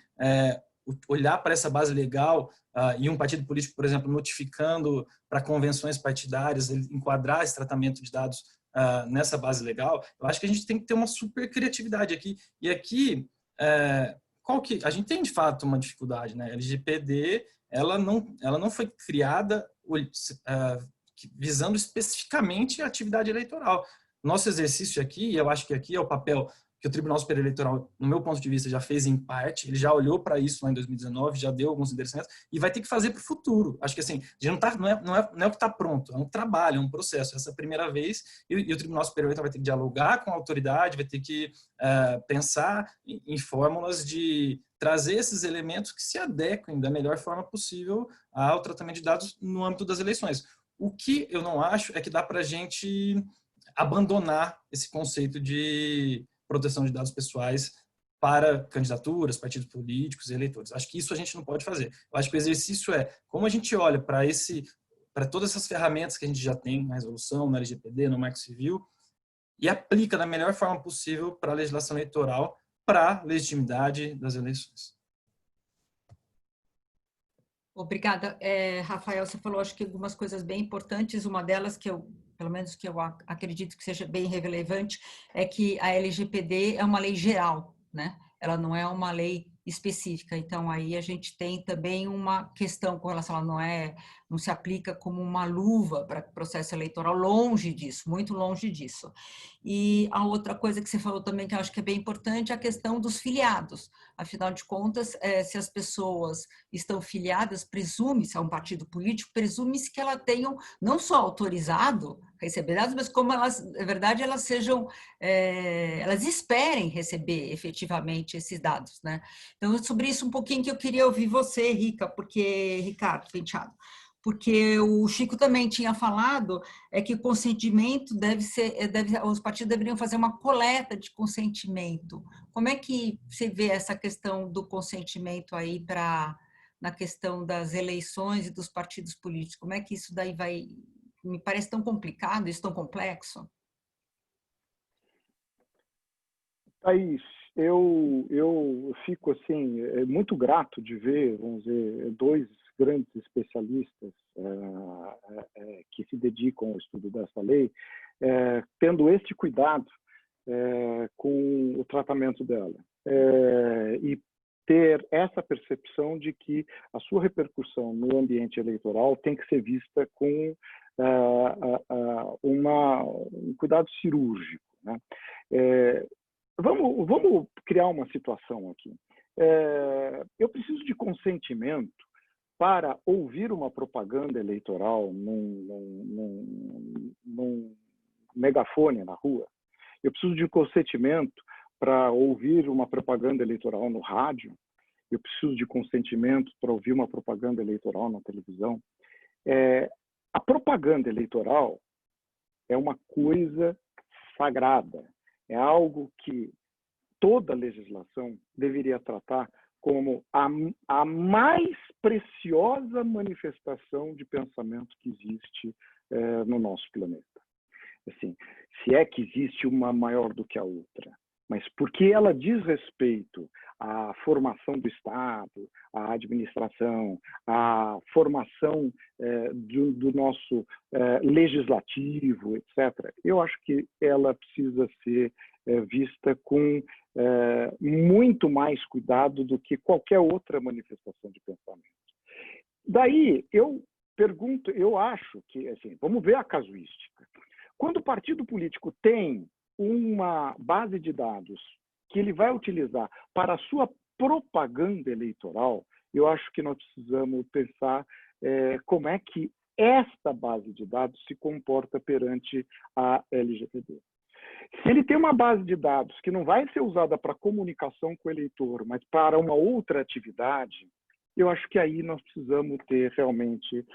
olhar para essa base legal e um partido político, por exemplo, notificando para convenções partidárias, enquadrar esse tratamento de dados nessa base legal? Eu acho que a gente tem que ter uma super criatividade aqui. E aqui, a gente tem de fato uma dificuldade, né? A LGPD, ela não foi criada visando especificamente a atividade eleitoral. Nosso exercício aqui, e eu acho que aqui é o papel que o Tribunal Superior Eleitoral, no meu ponto de vista, já fez em parte, ele já olhou para isso lá em 2019, já deu alguns endereçamentos, e vai ter que fazer para o futuro. Acho que assim, não é o que está pronto, é um trabalho, é um processo. Essa é a primeira vez, e o Tribunal Superior Eleitoral vai ter que dialogar com a autoridade, vai ter que pensar em fórmulas de trazer esses elementos que se adequem da melhor forma possível ao tratamento de dados no âmbito das eleições. O que eu não acho é que dá para a gente abandonar esse conceito de proteção de dados pessoais para candidaturas, partidos políticos e eleitores. Acho que isso a gente não pode fazer. Eu acho que o exercício é como a gente olha para todas essas ferramentas que a gente já tem na resolução, na LGPD, no Marco Civil, e aplica da melhor forma possível para a legislação eleitoral, para a legitimidade das eleições. Obrigada. Rafael, você falou, acho que algumas coisas bem importantes. Uma delas, pelo menos que eu acredito que seja bem relevante, é que a LGPD é uma lei geral, né? Ela não é uma lei específica. Então, aí a gente tem também uma questão com relação, ela não se aplica como uma luva para o processo eleitoral, longe disso, muito longe disso. E a outra coisa que você falou também, que eu acho que é bem importante, é a questão dos filiados. Afinal de contas, se as pessoas estão filiadas, presume-se a um partido político, presume-se que elas tenham não só autorizado receber dados, mas como elas, na verdade, elas sejam, elas esperem receber efetivamente esses dados, né? Então, sobre isso um pouquinho que eu queria ouvir você, Ricardo Penteado, porque o Chico também tinha falado que o consentimento os partidos deveriam fazer uma coleta de consentimento. Como é que você vê essa questão do consentimento aí na questão das eleições e dos partidos políticos? Como é que isso daí vai... Me parece tão complicado, isso tão complexo. Thaís, eu fico assim muito grato de ver, vamos dizer, dois grandes especialistas que se dedicam ao estudo dessa lei, tendo este cuidado com o tratamento dela e ter essa percepção de que a sua repercussão no ambiente eleitoral tem que ser vista com um cuidado cirúrgico, né? Vamos criar uma situação aqui. Eu preciso de consentimento para ouvir uma propaganda eleitoral num megafone na rua. Eu preciso de consentimento para ouvir uma propaganda eleitoral no rádio. Eu preciso de consentimento para ouvir uma propaganda eleitoral na televisão. A propaganda eleitoral é uma coisa sagrada. É algo que toda legislação deveria tratar como a mais preciosa manifestação de pensamento que existe no nosso planeta. Assim, se é que existe uma maior do que a outra, mas porque ela diz respeito à formação do Estado, à administração, à formação do nosso legislativo, etc., eu acho que ela precisa ser vista com muito mais cuidado do que qualquer outra manifestação de pensamento. Daí, eu pergunto, eu acho que, assim, vamos ver a casuística. Quando o partido político tem uma base de dados que ele vai utilizar para a sua propaganda eleitoral, eu acho que nós precisamos pensar como é que esta base de dados se comporta perante a LGPD. Se ele tem uma base de dados que não vai ser usada para comunicação com o eleitor, mas para uma outra atividade, eu acho que aí nós precisamos ter realmente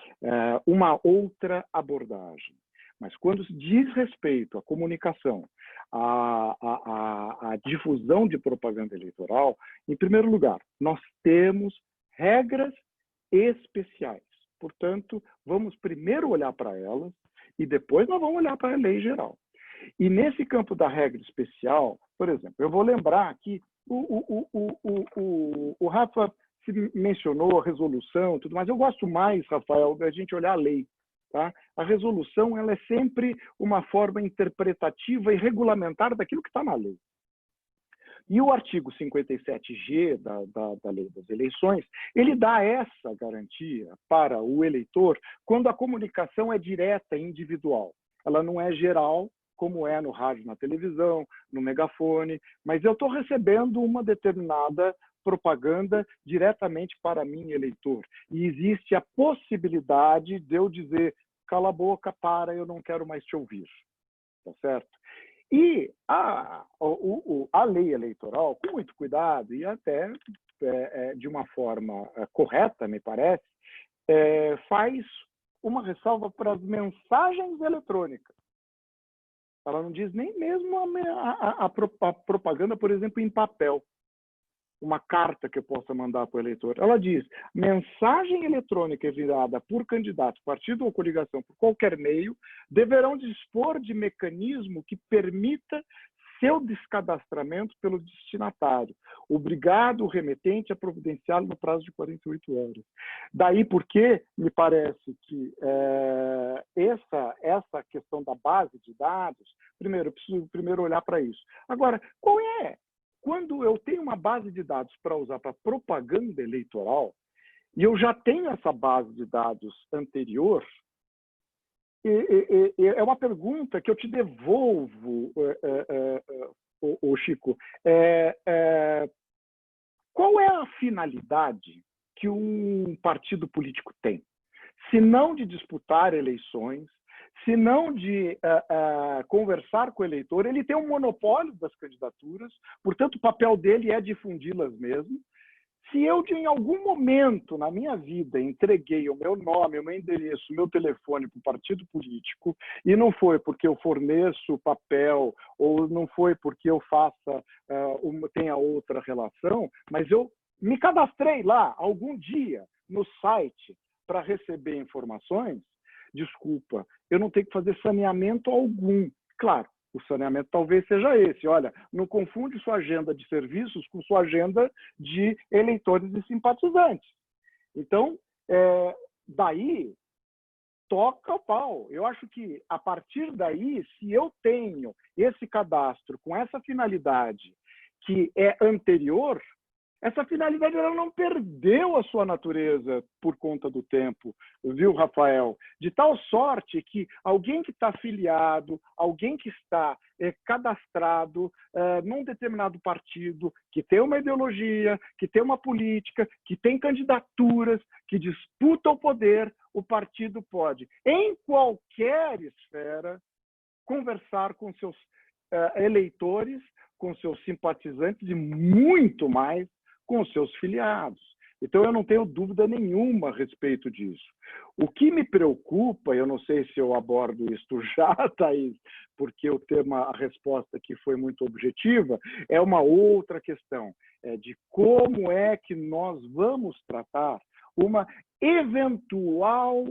uma outra abordagem. Mas quando se diz respeito à comunicação, à difusão de propaganda eleitoral, em primeiro lugar, nós temos regras especiais. Portanto, vamos primeiro olhar para elas e depois nós vamos olhar para a lei geral. E nesse campo da regra especial, por exemplo, eu vou lembrar aqui, o Rafa mencionou a resolução, tudo mais. Eu gosto mais, Rafael, da gente olhar a lei. Tá? A resolução ela é sempre uma forma interpretativa e regulamentar daquilo que está na lei. E o artigo 57G da Lei das Eleições, ele dá essa garantia para o eleitor quando a comunicação é direta e individual. Ela não é geral, como é no rádio, na televisão, no megafone, mas eu estou recebendo uma determinada propaganda diretamente para mim, eleitor. E existe a possibilidade de eu dizer, cala a boca, para, eu não quero mais te ouvir. Tá certo? E a lei eleitoral, com muito cuidado e até de uma forma correta, me parece, faz uma ressalva para as mensagens eletrônicas. Ela não diz nem mesmo a propaganda, por exemplo, em papel. Uma carta que eu possa mandar para o eleitor. Ela diz, mensagem eletrônica enviada por candidato, partido ou coligação, por qualquer meio, deverão dispor de mecanismo que permita seu descadastramento pelo destinatário, obrigado o remetente a providenciá-lo no prazo de 48 horas. Daí porque me parece que essa questão da base de dados, primeiro, eu preciso primeiro olhar para isso. Agora, qual é? Quando eu tenho uma base de dados para usar para propaganda eleitoral, e eu já tenho essa base de dados anterior, é uma pergunta que eu te devolvo, Chico. Qual é a finalidade que um partido político tem? Se não de disputar eleições, se não de conversar com o eleitor, ele tem um monopólio das candidaturas, portanto, o papel dele é difundi-las mesmo. Se eu, em algum momento na minha vida, entreguei o meu nome, o meu endereço, o meu telefone para o partido político, e não foi porque eu forneço papel, ou não foi porque eu tenha outra relação, mas eu me cadastrei lá algum dia no site para receber informações, desculpa, eu não tenho que fazer saneamento algum. Claro, o saneamento talvez seja esse. Olha, não confunde sua agenda de serviços com sua agenda de eleitores e simpatizantes. Então, daí, toca o pau. Eu acho que, a partir daí, se eu tenho esse cadastro com essa finalidade que é anterior, Essa finalidade ela não perdeu a sua natureza por conta do tempo, viu, Rafael? De tal sorte que alguém que está afiliado, alguém que está cadastrado num determinado partido, que tem uma ideologia, que tem uma política, que tem candidaturas, que disputa o poder, o partido pode, em qualquer esfera, conversar com seus eleitores, com seus simpatizantes e muito mais com os seus filiados. Então, eu não tenho dúvida nenhuma a respeito disso. O que me preocupa, eu não sei se eu abordo isto já, Thaís, porque o tema, a resposta aqui foi muito objetiva, é uma outra questão, de como é que nós vamos tratar uma eventual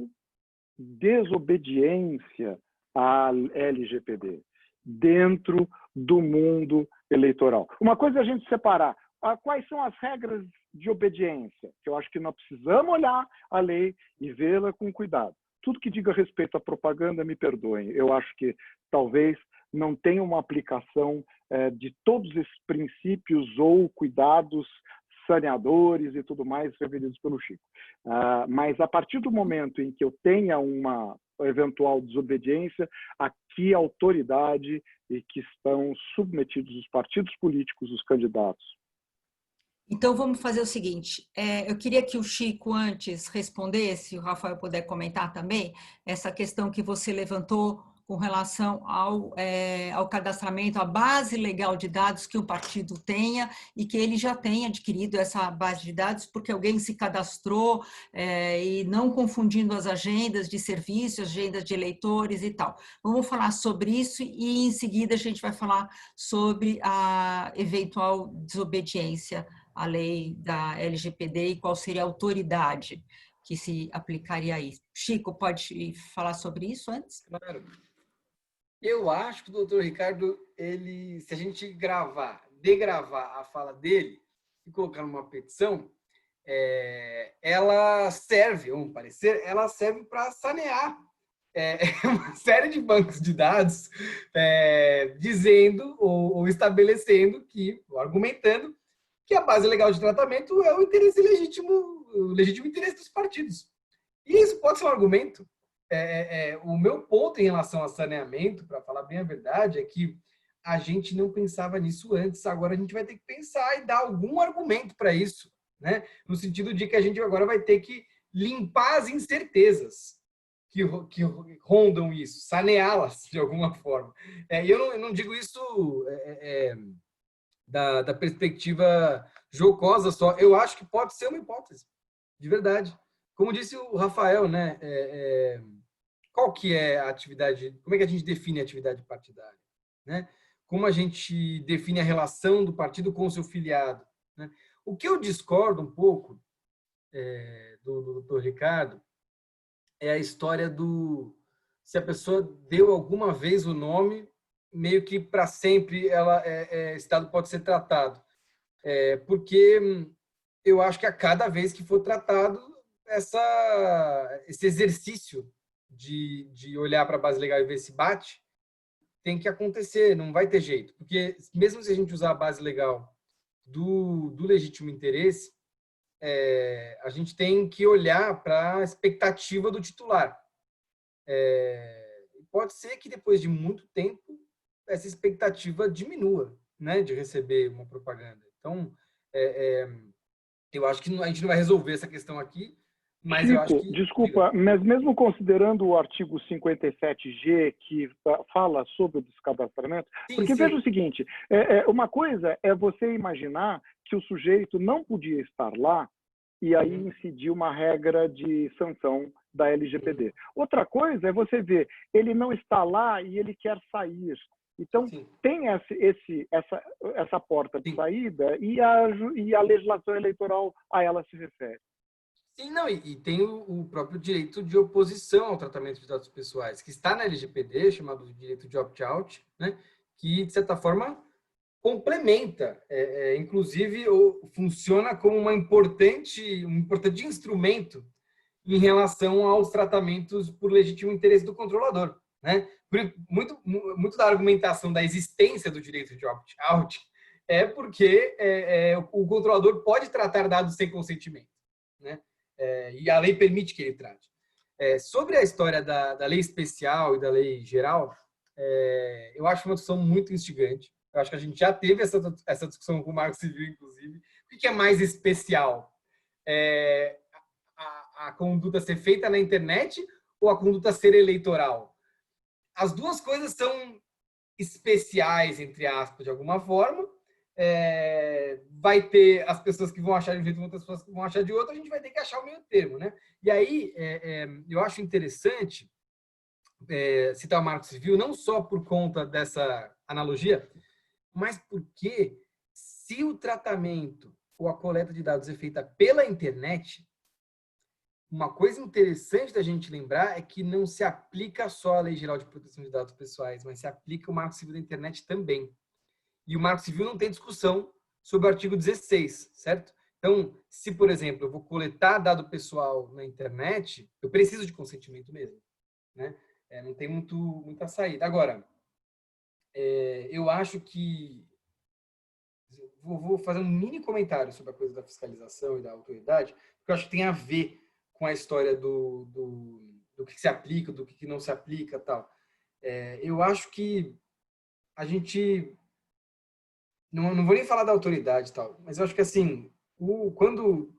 desobediência à LGPD dentro do mundo eleitoral. Uma coisa é a gente separar quais são as regras de obediência, que eu acho que nós precisamos olhar a lei e vê-la com cuidado. Tudo que diga respeito à propaganda, me perdoem. Eu acho que talvez não tenha uma aplicação de todos esses princípios ou cuidados saneadores e tudo mais referidos pelo Chico. Mas a partir do momento em que eu tenha uma eventual desobediência, aqui a autoridade e que estão submetidos os partidos políticos, os candidatos. Então, vamos fazer o seguinte, eu queria que o Chico antes respondesse, o Rafael puder comentar também, essa questão que você levantou com relação ao cadastramento, à base legal de dados que o partido tenha e que ele já tenha adquirido essa base de dados porque alguém se cadastrou e não confundindo as agendas de serviços, agendas de eleitores e tal. Vamos falar sobre isso e em seguida a gente vai falar sobre a eventual desobediência à lei da LGPD e qual seria a autoridade que se aplicaria a isso. Chico, pode falar sobre isso antes? Claro. Eu acho que o doutor Ricardo, se a gente degravar a fala dele e colocar numa petição, ela serve, vamos parecer, ela serve para sanear uma série de bancos de dados dizendo ou estabelecendo ou argumentando que a base legal de tratamento é o interesse legítimo, o legítimo interesse dos partidos. E isso pode ser um argumento. O meu ponto em relação a saneamento, para falar bem a verdade, é que a gente não pensava nisso antes, agora a gente vai ter que pensar e dar algum argumento para isso, né? No sentido de que a gente agora vai ter que limpar as incertezas que rondam isso, saneá-las de alguma forma. E eu não digo isso da perspectiva jocosa só, eu acho que pode ser uma hipótese, de verdade. Como disse o Rafael, né? Qual que é a atividade, como é que a gente define a atividade partidária, né? Como a gente define a relação do partido com o seu filiado, né? O que eu discordo um pouco do doutor Ricardo é a história se a pessoa deu alguma vez o nome, meio que para sempre Estado pode ser tratado. Porque eu acho que a cada vez que for tratado, esse exercício de olhar para a base legal e ver se bate, tem que acontecer, não vai ter jeito. Porque mesmo se a gente usar a base legal do legítimo interesse, a gente tem que olhar para a expectativa do titular. Pode ser que depois de muito tempo, essa expectativa diminua, né, de receber uma propaganda. Então, eu acho que a gente não vai resolver essa questão aqui, mas Chico, eu acho que... Desculpa, mas mesmo considerando o artigo 57G, que fala sobre o descadastramento, porque veja o seguinte, uma coisa é você imaginar que o sujeito não podia estar lá e aí incidir uma regra de sanção da LGPD. Outra coisa é você ver, ele não está lá e ele quer sair. Então, sim, tem essa porta de saída e a legislação eleitoral a ela se refere. Sim, não, e tem o próprio direito de oposição ao tratamento de dados pessoais, que está na LGPD, chamado direito de opt-out, né, que, de certa forma, complementa, inclusive, funciona como um importante instrumento em relação aos tratamentos por legítimo interesse do controlador, né? Muito da argumentação da existência do direito de opt-out é porque o controlador pode tratar dados sem consentimento, né? E a lei permite que ele trate. Sobre a história da lei especial e da lei geral, eu acho uma discussão muito instigante. Eu acho que a gente já teve essa discussão com o Marco Civil, inclusive. O que é mais especial? A conduta ser feita na internet ou a conduta ser eleitoral? As duas coisas são especiais, entre aspas, de alguma forma. Vai ter as pessoas que vão achar de um jeito e outras pessoas que vão achar de outro, a gente vai ter que achar o meio termo, né? E aí, eu acho interessante citar o Marco Civil, não só por conta dessa analogia, mas porque se o tratamento ou a coleta de dados é feita pela internet, uma coisa interessante da gente lembrar é que não se aplica só a Lei Geral de Proteção de Dados Pessoais, mas se aplica o Marco Civil da internet também. E o Marco Civil não tem discussão sobre o artigo 16, certo? Então, se, por exemplo, eu vou coletar dado pessoal na internet, eu preciso de consentimento mesmo, né? Não tem muita saída. Agora, eu acho que... Vou fazer um mini comentário sobre a coisa da fiscalização e da autoridade, porque eu acho que tem a ver com a história do que se aplica, do que não se aplica e tal. Eu acho que a gente... Não vou nem falar da autoridade e tal, mas eu acho que, assim, quando o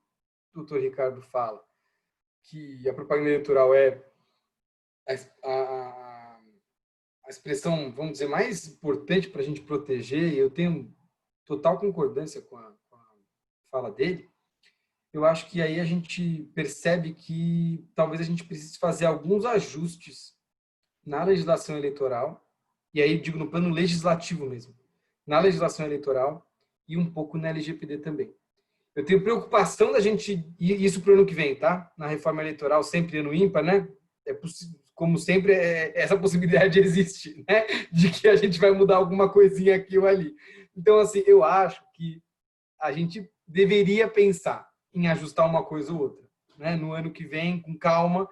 doutor Ricardo fala que a propaganda eleitoral é a expressão, vamos dizer, mais importante para a gente proteger, e eu tenho total concordância com a fala dele, eu acho que aí a gente percebe que talvez a gente precise fazer alguns ajustes na legislação eleitoral, e aí digo no plano legislativo mesmo, na legislação eleitoral e um pouco na LGPD também. Eu tenho preocupação da gente, e isso para o ano que vem, tá? Na reforma eleitoral, sempre ano ímpar, né? Como sempre, essa possibilidade existe, né? De que a gente vai mudar alguma coisinha aqui ou ali. Então, assim, eu acho que a gente deveria pensar em ajustar uma coisa ou outra, né? No ano que vem, com calma,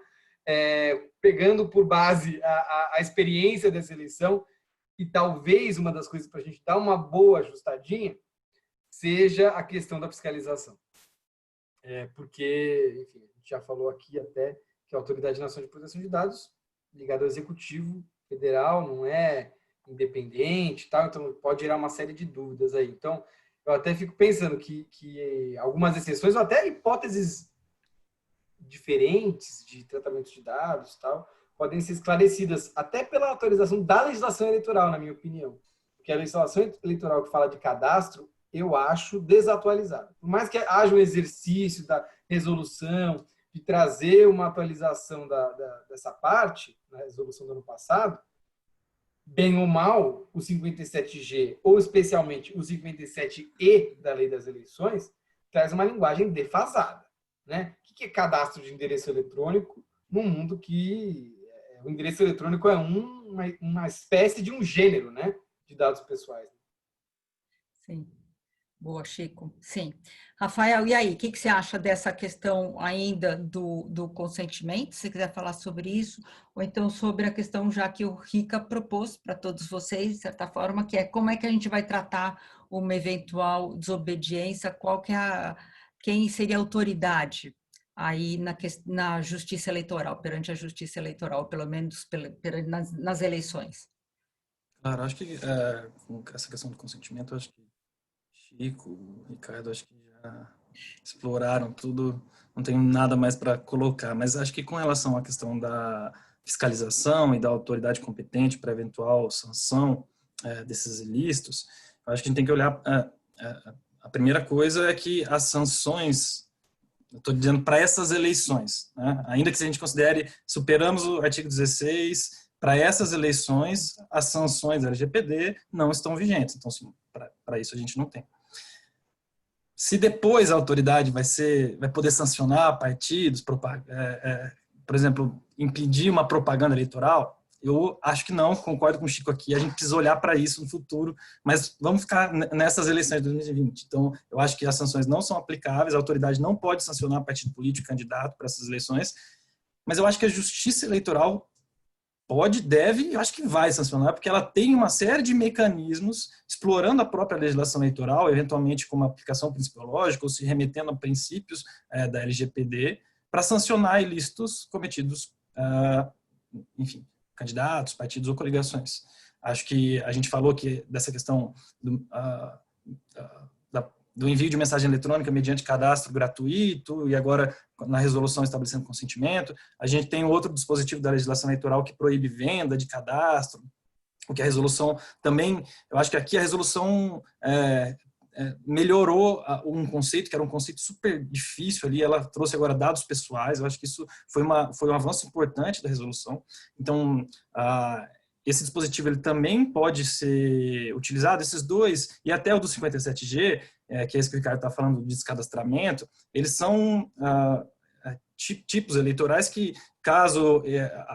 pegando por base a experiência dessa eleição, e talvez uma das coisas para a gente dar uma boa ajustadinha seja a questão da fiscalização. Porque, enfim, a gente já falou aqui até que a Autoridade Nacional de Proteção de Dados, ligada ao Executivo Federal, não é independente, tal, então pode gerar uma série de dúvidas aí. Então, eu até fico pensando que algumas exceções, ou até hipóteses diferentes de tratamento de dados, tal, podem ser esclarecidas até pela atualização da legislação eleitoral, na minha opinião. Porque a legislação eleitoral que fala de cadastro, eu acho desatualizada. Por mais que haja um exercício da resolução, de trazer uma atualização dessa parte, na resolução do ano passado, bem ou mal, o 57G, ou especialmente o 57E da Lei das Eleições, traz uma linguagem defasada, né? O que é cadastro de endereço eletrônico num mundo que o endereço eletrônico é uma espécie de um gênero, né, de dados pessoais? Sim. Boa, Chico. Sim. Rafael, e aí? O que você acha dessa questão ainda do consentimento? Se você quiser falar sobre isso, ou então sobre a questão já que o Rica propôs para todos vocês, de certa forma, que é como é que a gente vai tratar uma eventual desobediência, quem seria a autoridade aí na justiça eleitoral, perante a justiça eleitoral, pelo menos nas eleições? Claro, acho que com essa questão do consentimento, acho que Chico, Ricardo, acho que já exploraram tudo, não tenho nada mais para colocar, mas acho que com relação à questão da fiscalização e da autoridade competente para eventual sanção desses ilícitos, acho que a gente tem que olhar, a primeira coisa é que as sanções, eu estou dizendo para essas eleições, né? Ainda que se a gente considere, superamos o artigo 16, para essas eleições, as sanções da LGPD não estão vigentes, então, sim, para isso a gente não tem. Se depois a autoridade vai poder sancionar partidos, por exemplo, impedir uma propaganda eleitoral, eu acho que não, concordo com o Chico aqui, a gente precisa olhar para isso no futuro, mas vamos ficar nessas eleições de 2020. Então, eu acho que as sanções não são aplicáveis, a autoridade não pode sancionar partido político candidato para essas eleições, mas eu acho que a justiça eleitoral pode, deve, eu acho que vai sancionar, porque ela tem uma série de mecanismos explorando a própria legislação eleitoral, eventualmente com uma aplicação principiológica ou se remetendo a princípios da LGPD, para sancionar ilícitos cometidos, enfim, candidatos, partidos ou coligações. Acho que a gente falou que dessa questão do envio de mensagem eletrônica mediante cadastro gratuito e agora na resolução estabelecendo consentimento. A gente tem outro dispositivo da legislação eleitoral que proíbe venda de cadastro, o que a resolução também, eu acho que aqui a resolução melhorou um conceito que era um conceito super difícil ali, ela trouxe agora dados pessoais, eu acho que isso foi um avanço importante da resolução. Então, esse dispositivo ele também pode ser utilizado, esses dois, e até o do 57G, que é esse que o Ricardo está falando de descadastramento, eles são tipos eleitorais que, caso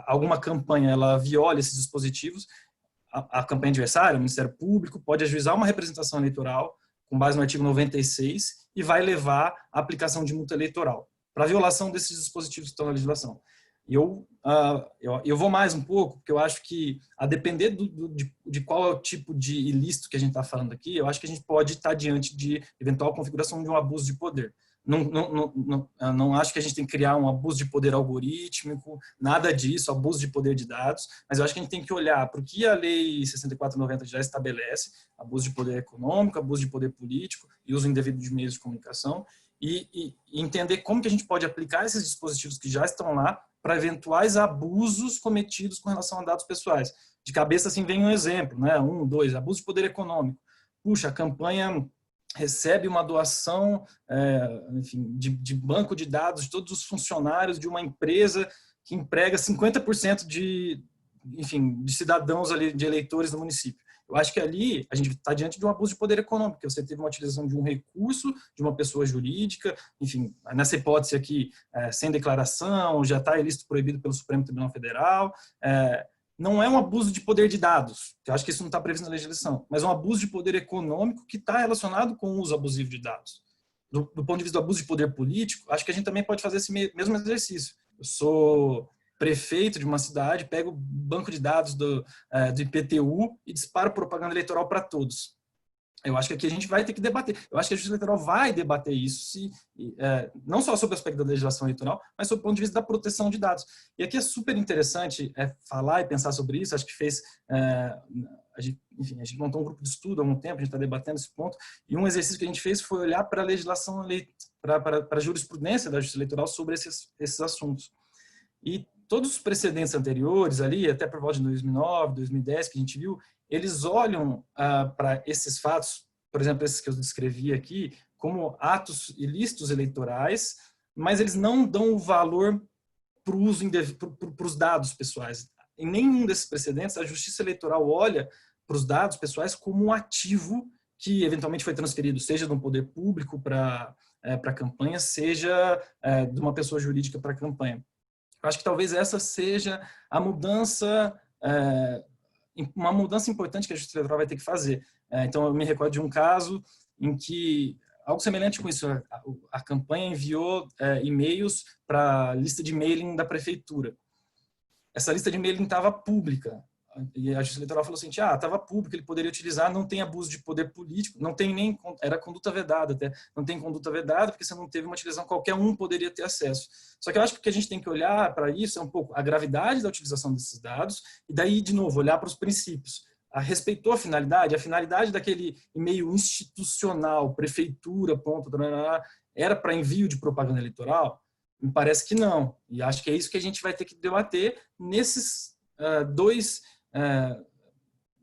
alguma campanha ela viole esses dispositivos, a campanha adversária, o Ministério Público, pode ajuizar uma representação eleitoral com base no artigo 96 e vai levar à aplicação de multa eleitoral para violação desses dispositivos que estão na legislação. E eu vou mais um pouco, porque eu acho que, a depender de qual é o tipo de ilícito que a gente está falando aqui, eu acho que a gente pode estar diante de eventual configuração de um abuso de poder. Não acho que a gente tem que criar um abuso de poder algorítmico, nada disso, abuso de poder de dados, mas eu acho que a gente tem que olhar para o que a Lei 6490 já estabelece, abuso de poder econômico, abuso de poder político e uso indevido de meios de comunicação, e entender como que a gente pode aplicar esses dispositivos que já estão lá para eventuais abusos cometidos com relação a dados pessoais. De cabeça, assim, vem um exemplo, né? 2, abuso de poder econômico. Puxa, a campanha recebe uma doação, enfim, de banco de dados de todos os funcionários de uma empresa que emprega 50% de cidadãos ali, de eleitores do município. Eu acho que ali a gente está diante de um abuso de poder econômico, porque você teve uma utilização de um recurso de uma pessoa jurídica, enfim, nessa hipótese aqui, sem declaração, já está ilícito proibido pelo Supremo Tribunal Federal. Não é um abuso de poder de dados, que eu acho que isso não está previsto na legislação, mas um abuso de poder econômico que está relacionado com o uso abusivo de dados. Do ponto de vista do abuso de poder político, acho que a gente também pode fazer esse mesmo exercício. Eu sou prefeito de uma cidade, pego o banco de dados do IPTU e disparo propaganda eleitoral para todos. Eu acho que aqui a gente vai ter que debater. Eu acho que a Justiça Eleitoral vai debater isso, não só sobre o aspecto da legislação eleitoral, mas sobre o ponto de vista da proteção de dados. E aqui é super interessante falar e pensar sobre isso. Acho que a gente montou um grupo de estudo há algum tempo, a gente está debatendo esse ponto, e um exercício que a gente fez foi olhar para a legislação, para a jurisprudência da Justiça Eleitoral sobre esses assuntos. E todos os precedentes anteriores ali, até por volta de 2009, 2010, que a gente viu, eles olham para esses fatos, por exemplo, esses que eu descrevi aqui, como atos ilícitos eleitorais, mas eles não dão o valor para o uso para os dados pessoais. Em nenhum desses precedentes, a Justiça Eleitoral olha para os dados pessoais como um ativo que eventualmente foi transferido, seja de um poder público para a campanha, seja de uma pessoa jurídica para a campanha. Eu acho que talvez essa seja a mudança, uma mudança importante que a Justiça Eleitoral vai ter que fazer. Então, eu me recordo de um caso em que, algo semelhante com isso, a campanha enviou e-mails para a lista de mailing da prefeitura. Essa lista de mailing estava pública. E a Justiça Eleitoral falou assim, estava público, ele poderia utilizar, não tem abuso de poder político, não tem nem, era conduta vedada até, não tem conduta vedada porque você não teve uma utilização, qualquer um poderia ter acesso. Só que eu acho que o que a gente tem que olhar para isso é um pouco a gravidade da utilização desses dados e daí, de novo, olhar para os princípios. Respeitou a finalidade daquele e-mail institucional, prefeitura, era para envio de propaganda eleitoral? Me parece que não. E acho que é isso que a gente vai ter que debater nesses dois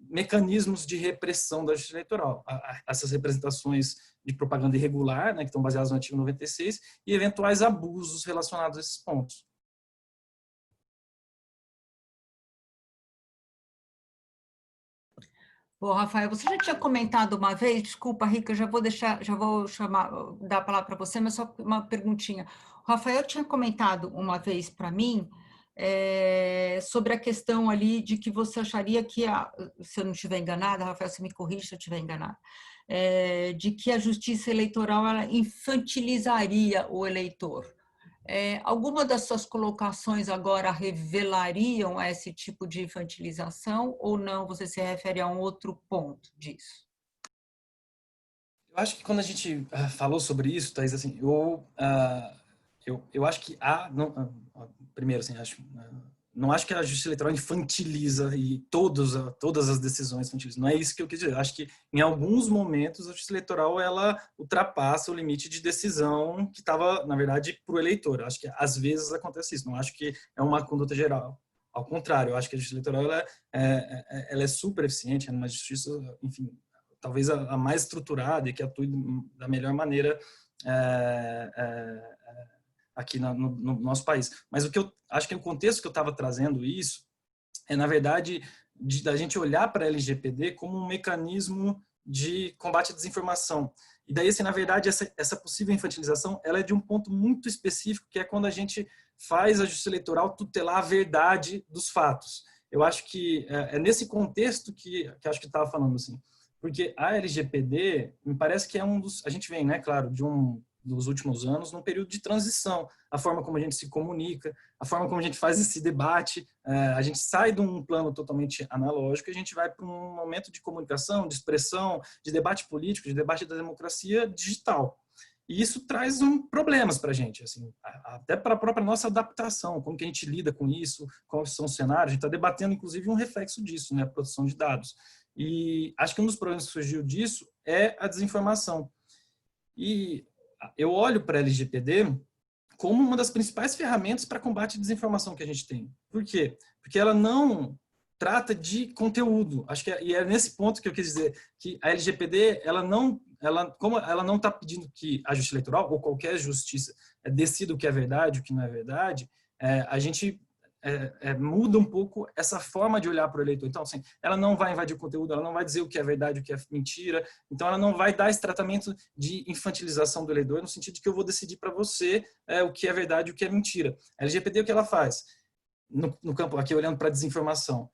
mecanismos de repressão da Justiça Eleitoral. Essas representações de propaganda irregular, né, que estão baseadas no artigo 96, e eventuais abusos relacionados a esses pontos. Bom, Rafael, você já tinha comentado uma vez, desculpa, Rica, já vou dar a palavra para você, mas só uma perguntinha. O Rafael tinha comentado uma vez para mim sobre a questão ali de que você acharia que, se eu não estiver enganada, Rafael, você me corrige se eu estiver enganada, de que a Justiça Eleitoral ela infantilizaria o eleitor. Alguma das suas colocações agora revelariam esse tipo de infantilização ou não? Você se refere a um outro ponto disso? Eu acho que quando a gente falou sobre isso, Thaís, assim, eu acho que primeiro, assim, não acho que a justiça eleitoral infantiliza e todas as decisões infantilizam. Não é isso que eu quis dizer. Eu acho que em alguns momentos a justiça eleitoral ela ultrapassa o limite de decisão que estava, na verdade, para o eleitor. Eu acho que às vezes acontece isso. Não acho que é uma conduta geral. Ao contrário, eu acho que a justiça eleitoral ela é super eficiente, é uma justiça, enfim, talvez a mais estruturada e que atue da melhor maneira aqui no nosso país. Mas o que eu acho que o contexto que eu estava trazendo isso é, na verdade, da gente olhar para a LGPD como um mecanismo de combate à desinformação. E daí, assim, na verdade, essa possível infantilização, ela é de um ponto muito específico, que é quando a gente faz a justiça eleitoral tutelar a verdade dos fatos. Eu acho que é nesse contexto que acho que estava falando, assim, porque a LGPD, me parece que é a gente vem, né, claro, dos últimos anos, num período de transição, a forma como a gente se comunica, a forma como a gente faz esse debate, a gente sai de um plano totalmente analógico e a gente vai para um momento de comunicação, de expressão, de debate político, de debate da democracia digital. E isso traz problemas para a gente, assim, até para a própria nossa adaptação, como que a gente lida com isso, quais são os cenários. A gente está debatendo, inclusive, um reflexo disso, né, a produção de dados. E acho que um dos problemas que surgiu disso é a desinformação. E eu olho para a LGPD como uma das principais ferramentas para combate à desinformação que a gente tem. Por quê? Porque ela não trata de conteúdo. Acho que e é nesse ponto que eu quis dizer que a LGPD, como ela não está pedindo que a justiça eleitoral ou qualquer justiça decida o que é verdade, o que não é verdade, a gente muda um pouco essa forma de olhar para o eleitor. Então, assim, ela não vai invadir o conteúdo, ela não vai dizer o que é verdade, o que é mentira. Então, ela não vai dar esse tratamento de infantilização do eleitor, no sentido de que eu vou decidir para você o que é verdade e o que é mentira. A LGPD, o que ela faz? No campo, aqui olhando para a desinformação,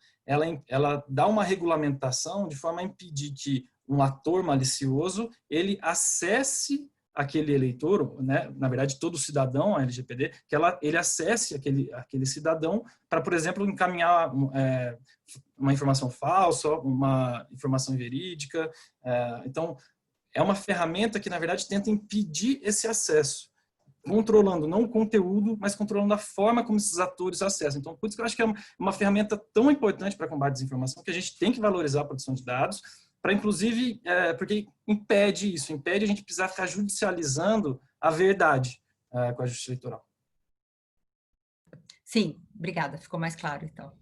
ela dá uma regulamentação de forma a impedir que um ator malicioso ele acesse aquele eleitor, né, na verdade todo cidadão, a LGPD, que ele acesse aquele cidadão para, por exemplo, encaminhar uma informação falsa, uma informação inverídica. Então, é uma ferramenta que, na verdade, tenta impedir esse acesso, controlando não o conteúdo, mas controlando a forma como esses atores acessam. Então, por isso que eu acho que é uma ferramenta tão importante para combater a desinformação, que a gente tem que valorizar a produção de dados, para inclusive, porque impede isso, impede a gente precisar ficar judicializando a verdade com a justiça eleitoral. Sim, obrigada, ficou mais claro então.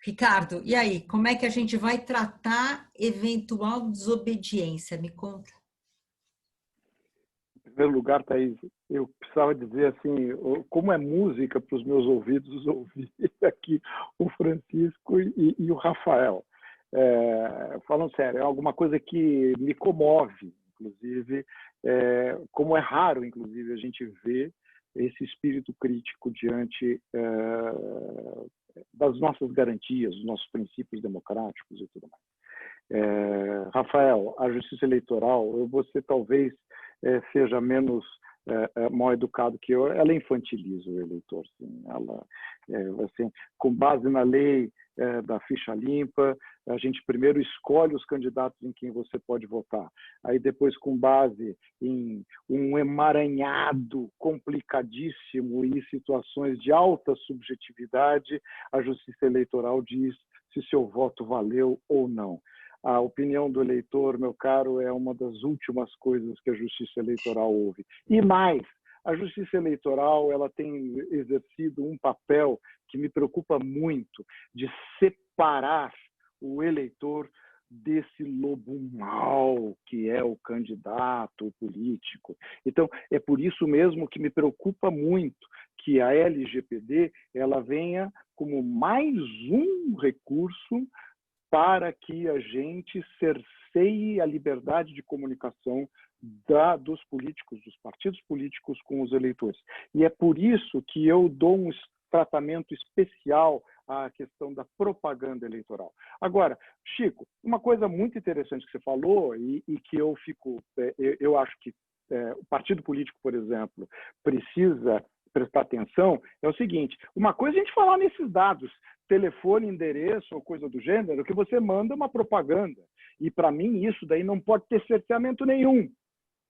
Ricardo, e aí, como é que a gente vai tratar eventual desobediência? Me conta. Em primeiro lugar, Thaís, eu precisava dizer assim, como é música para os meus ouvidos ouvir aqui o Francisco e o Rafael. Falando sério, é alguma coisa que me comove, inclusive, como é raro, inclusive, a gente ver esse espírito crítico diante das nossas garantias, dos nossos princípios democráticos e tudo mais. Rafael, a justiça eleitoral, você talvez seja menos mal educado que eu, ela infantiliza o eleitor. Sim. Ela, assim, com base na lei da ficha limpa, a gente primeiro escolhe os candidatos em quem você pode votar. Aí depois, com base em um emaranhado complicadíssimo e situações de alta subjetividade, a Justiça Eleitoral diz se seu voto valeu ou não. A opinião do eleitor, meu caro, é uma das últimas coisas que a Justiça Eleitoral ouve. E mais, a Justiça Eleitoral ela tem exercido um papel que me preocupa muito, de separar o eleitor desse lobo mau que é o candidato o político. Então, é por isso mesmo que me preocupa muito que a LGPD ela venha como mais um recurso para que a gente cerceie a liberdade de comunicação dos políticos, dos partidos políticos com os eleitores. E é por isso que eu dou um tratamento especial à questão da propaganda eleitoral. Agora, Chico, uma coisa muito interessante que você falou e que eu acho que o partido político, por exemplo, precisa prestar atenção é o seguinte: uma coisa é a gente falar nesses dados, telefone, endereço ou coisa do gênero, que você manda uma propaganda. E, para mim, isso daí não pode ter cerceamento nenhum.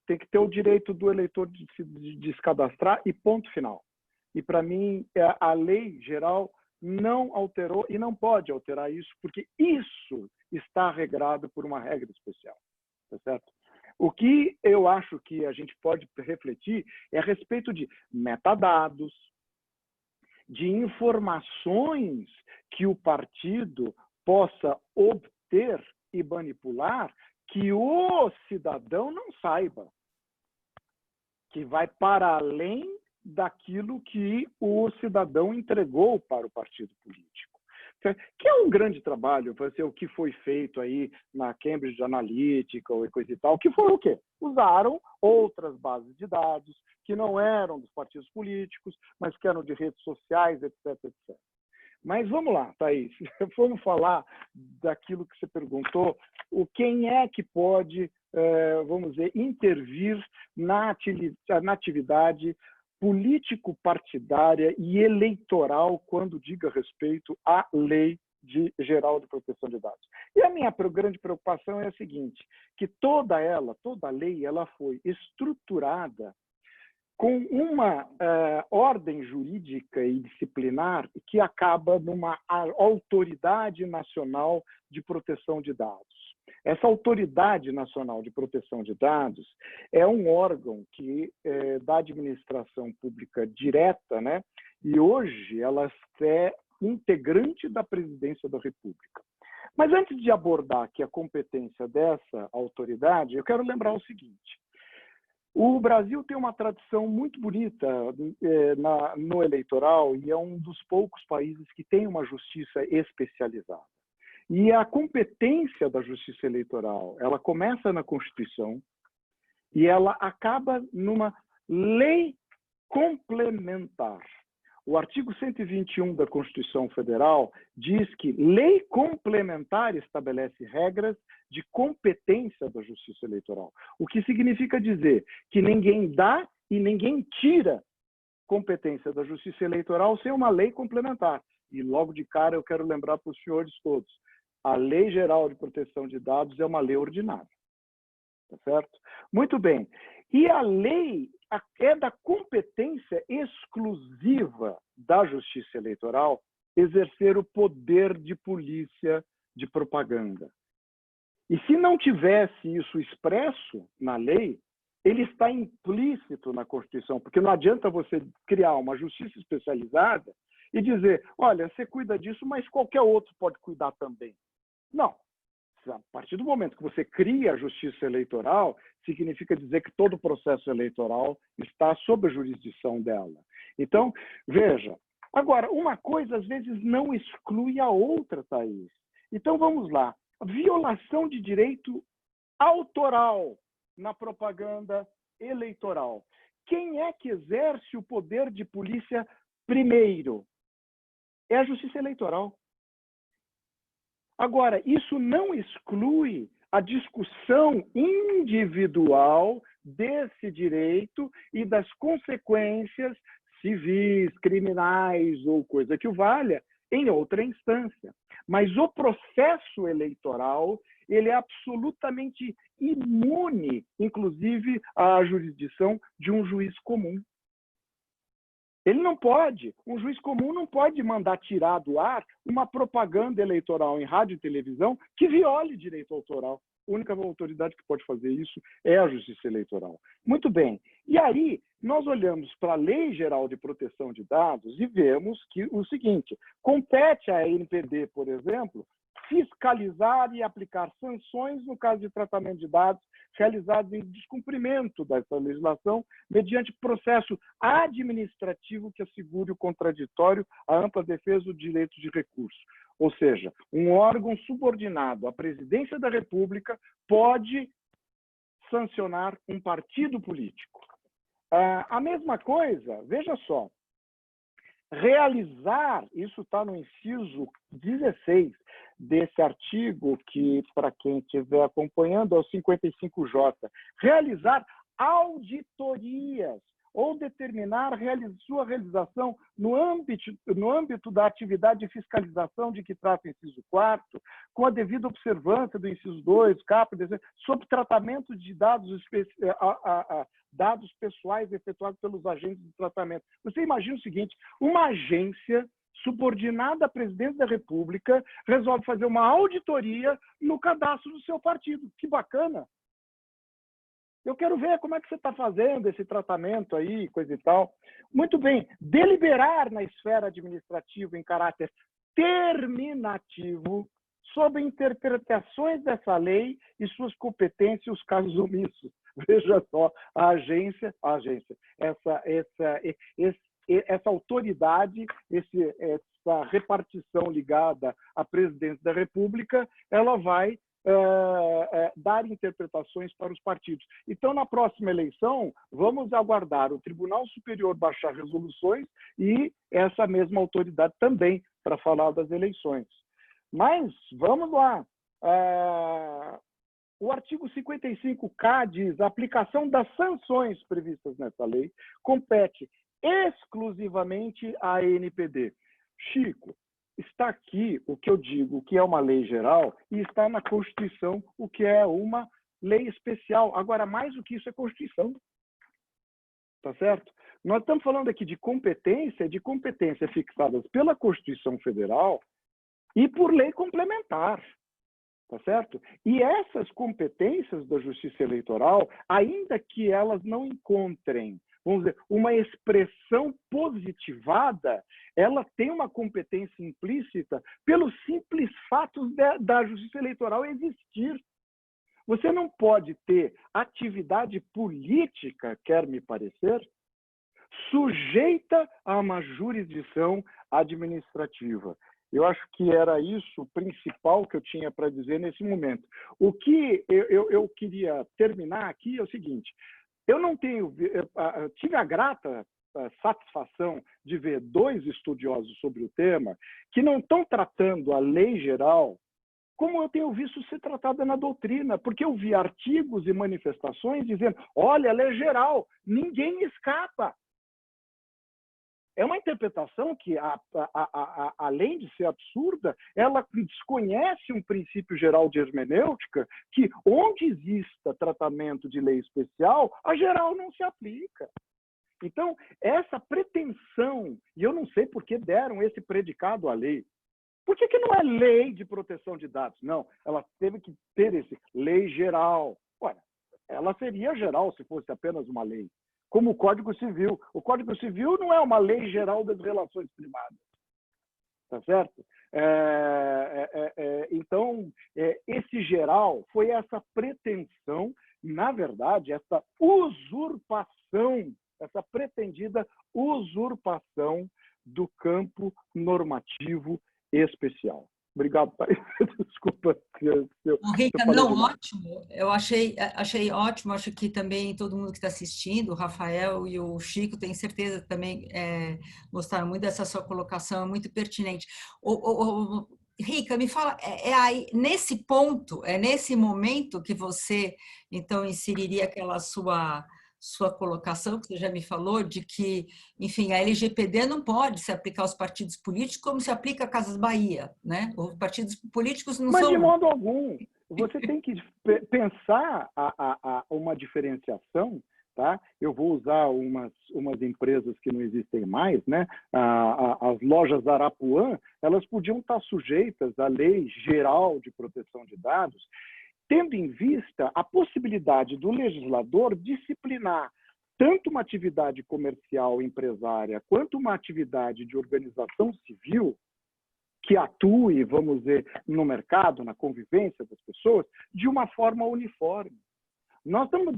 Tem que ter o direito do eleitor de se cadastrar e ponto final. E, para mim, a lei geral não alterou e não pode alterar isso, porque isso está regrado por uma regra especial. Tá certo? O que eu acho que a gente pode refletir é a respeito de metadados, de informações que o partido possa obter e manipular, que o cidadão não saiba, que vai para além daquilo que o cidadão entregou para o partido político. Que é um grande trabalho, vai ser o que foi feito aí na Cambridge Analytica e coisa e tal, que foi o quê? Usaram outras bases de dados que não eram dos partidos políticos, mas que eram de redes sociais, etc, etc. Mas vamos lá, Thaís, vamos falar daquilo que você perguntou, quem é que pode, vamos dizer, intervir na atividade político-partidária e eleitoral quando diga respeito à Lei Geral de Proteção de Dados. E a minha grande preocupação é a seguinte, que toda a lei, ela foi estruturada com uma ordem jurídica e disciplinar que acaba numa Autoridade Nacional de Proteção de Dados. Essa Autoridade Nacional de Proteção de Dados é um órgão que da administração pública direta, né? E hoje ela é integrante da Presidência da República. Mas antes de abordar aqui a competência dessa autoridade, eu quero lembrar o seguinte: o Brasil tem uma tradição muito bonita no eleitoral e é um dos poucos países que tem uma justiça especializada. E a competência da justiça eleitoral, ela começa na Constituição e ela acaba numa lei complementar. O artigo 121 da Constituição Federal diz que lei complementar estabelece regras de competência da Justiça Eleitoral. O que significa dizer que ninguém dá e ninguém tira competência da Justiça Eleitoral sem uma lei complementar. E logo de cara eu quero lembrar para os senhores todos, a Lei Geral de Proteção de Dados é uma lei ordinária. Tá certo? Muito bem. E a lei é da competência exclusiva da Justiça Eleitoral exercer o poder de polícia de propaganda. E se não tivesse isso expresso na lei, ele está implícito na Constituição, porque não adianta você criar uma justiça especializada e dizer, olha, você cuida disso, mas qualquer outro pode cuidar também. Não. A partir do momento que você cria a justiça eleitoral, significa dizer que todo o processo eleitoral está sob a jurisdição dela. Então, veja, agora, uma coisa às vezes não exclui a outra, Thaís. Então, vamos lá. Violação de direito autoral na propaganda eleitoral. Quem é que exerce o poder de polícia primeiro? É a justiça eleitoral. Agora, isso não exclui a discussão individual desse direito e das consequências civis, criminais ou coisa que o valha em outra instância. Mas o processo eleitoral, ele é absolutamente imune, inclusive, à jurisdição de um juiz comum. Ele não pode, um juiz comum não pode mandar tirar do ar uma propaganda eleitoral em rádio e televisão que viole direito autoral. A única autoridade que pode fazer isso é a Justiça Eleitoral. Muito bem. E aí, nós olhamos para a Lei Geral de Proteção de Dados e vemos que o seguinte, compete à ANPD, por exemplo, fiscalizar e aplicar sanções no caso de tratamento de dados realizados em descumprimento dessa legislação mediante processo administrativo que assegure o contraditório, a ampla defesa do direito de recurso. Ou seja, um órgão subordinado à Presidência da República pode sancionar um partido político. A mesma coisa, veja só, realizar, isso está no inciso 16 desse artigo, que, para quem estiver acompanhando, é o 55J, realizar auditorias ou determinar sua realização no âmbito da atividade de fiscalização de que trata o inciso 4º, com a devida observância do inciso 2, caput, sob tratamento de dados pessoais efetuados pelos agentes de tratamento. Você imagina o seguinte, uma agência subordinada à presidente da República resolve fazer uma auditoria no cadastro do seu partido. Que bacana! Eu quero ver como é que você está fazendo esse tratamento aí, coisa e tal. Muito bem, deliberar na esfera administrativa em caráter terminativo sobre interpretações dessa lei e suas competências e os casos omissos. Veja só, essa autoridade, essa repartição ligada à presidência da República, ela vai dar interpretações para os partidos. Então, na próxima eleição, vamos aguardar o Tribunal Superior baixar resoluções e essa mesma autoridade também para falar das eleições. Mas, vamos lá. O artigo 55K diz: a aplicação das sanções previstas nessa lei compete exclusivamente à ANPD. Chico, está aqui o que eu digo, que é uma lei geral, e está na Constituição o que é uma lei especial. Agora, mais do que isso é Constituição. Tá certo? Nós estamos falando aqui de competências fixadas pela Constituição Federal e por lei complementar. Tá certo? E essas competências da Justiça Eleitoral, ainda que elas não encontrem, vamos dizer, uma expressão positivada, ela tem uma competência implícita pelo simples fato da Justiça Eleitoral existir. Você não pode ter atividade política, quer me parecer, sujeita a uma jurisdição administrativa. Eu acho que era isso o principal que eu tinha para dizer nesse momento. O que eu queria terminar aqui é o seguinte: eu tive a grata satisfação de ver 2 estudiosos sobre o tema que não estão tratando a lei geral como eu tenho visto ser tratada na doutrina, porque eu vi artigos e manifestações dizendo: olha, a lei é geral, ninguém escapa. É uma interpretação que, além de ser absurda, ela desconhece um princípio geral de hermenêutica que, onde exista tratamento de lei especial, a geral não se aplica. Então, essa pretensão, e eu não sei por que deram esse predicado à lei. Por que não é lei de proteção de dados? Não, ela teve que ter esse lei geral. Olha, ela seria geral se fosse apenas uma lei. Como o Código Civil. O Código Civil não é uma lei geral das relações privadas. Tá certo? Então, esse geral foi essa pretensão, na verdade, essa usurpação, essa pretendida usurpação do campo normativo especial. Obrigado, Thaís. Desculpa se eu Rica, falei não, demais. ótimo. Eu achei ótimo, acho que também todo mundo que está assistindo, o Rafael e o Chico, tenho certeza também gostaram muito dessa sua colocação, é muito pertinente. Rica, me fala, aí, nesse ponto, nesse momento que você, então, inseriria aquela sua colocação, que você já me falou, de que, enfim, a LGPD não pode se aplicar aos partidos políticos como se aplica a Casas Bahia, né? Os partidos políticos não Mas são... de modo algum. Você tem que pensar uma diferenciação, tá? Eu vou usar umas empresas que não existem mais, né? As lojas Arapuã, elas podiam estar sujeitas à Lei Geral de Proteção de Dados, tendo em vista a possibilidade do legislador disciplinar tanto uma atividade comercial empresária quanto uma atividade de organização civil que atue, vamos dizer, no mercado, na convivência das pessoas, de uma forma uniforme. Nós estamos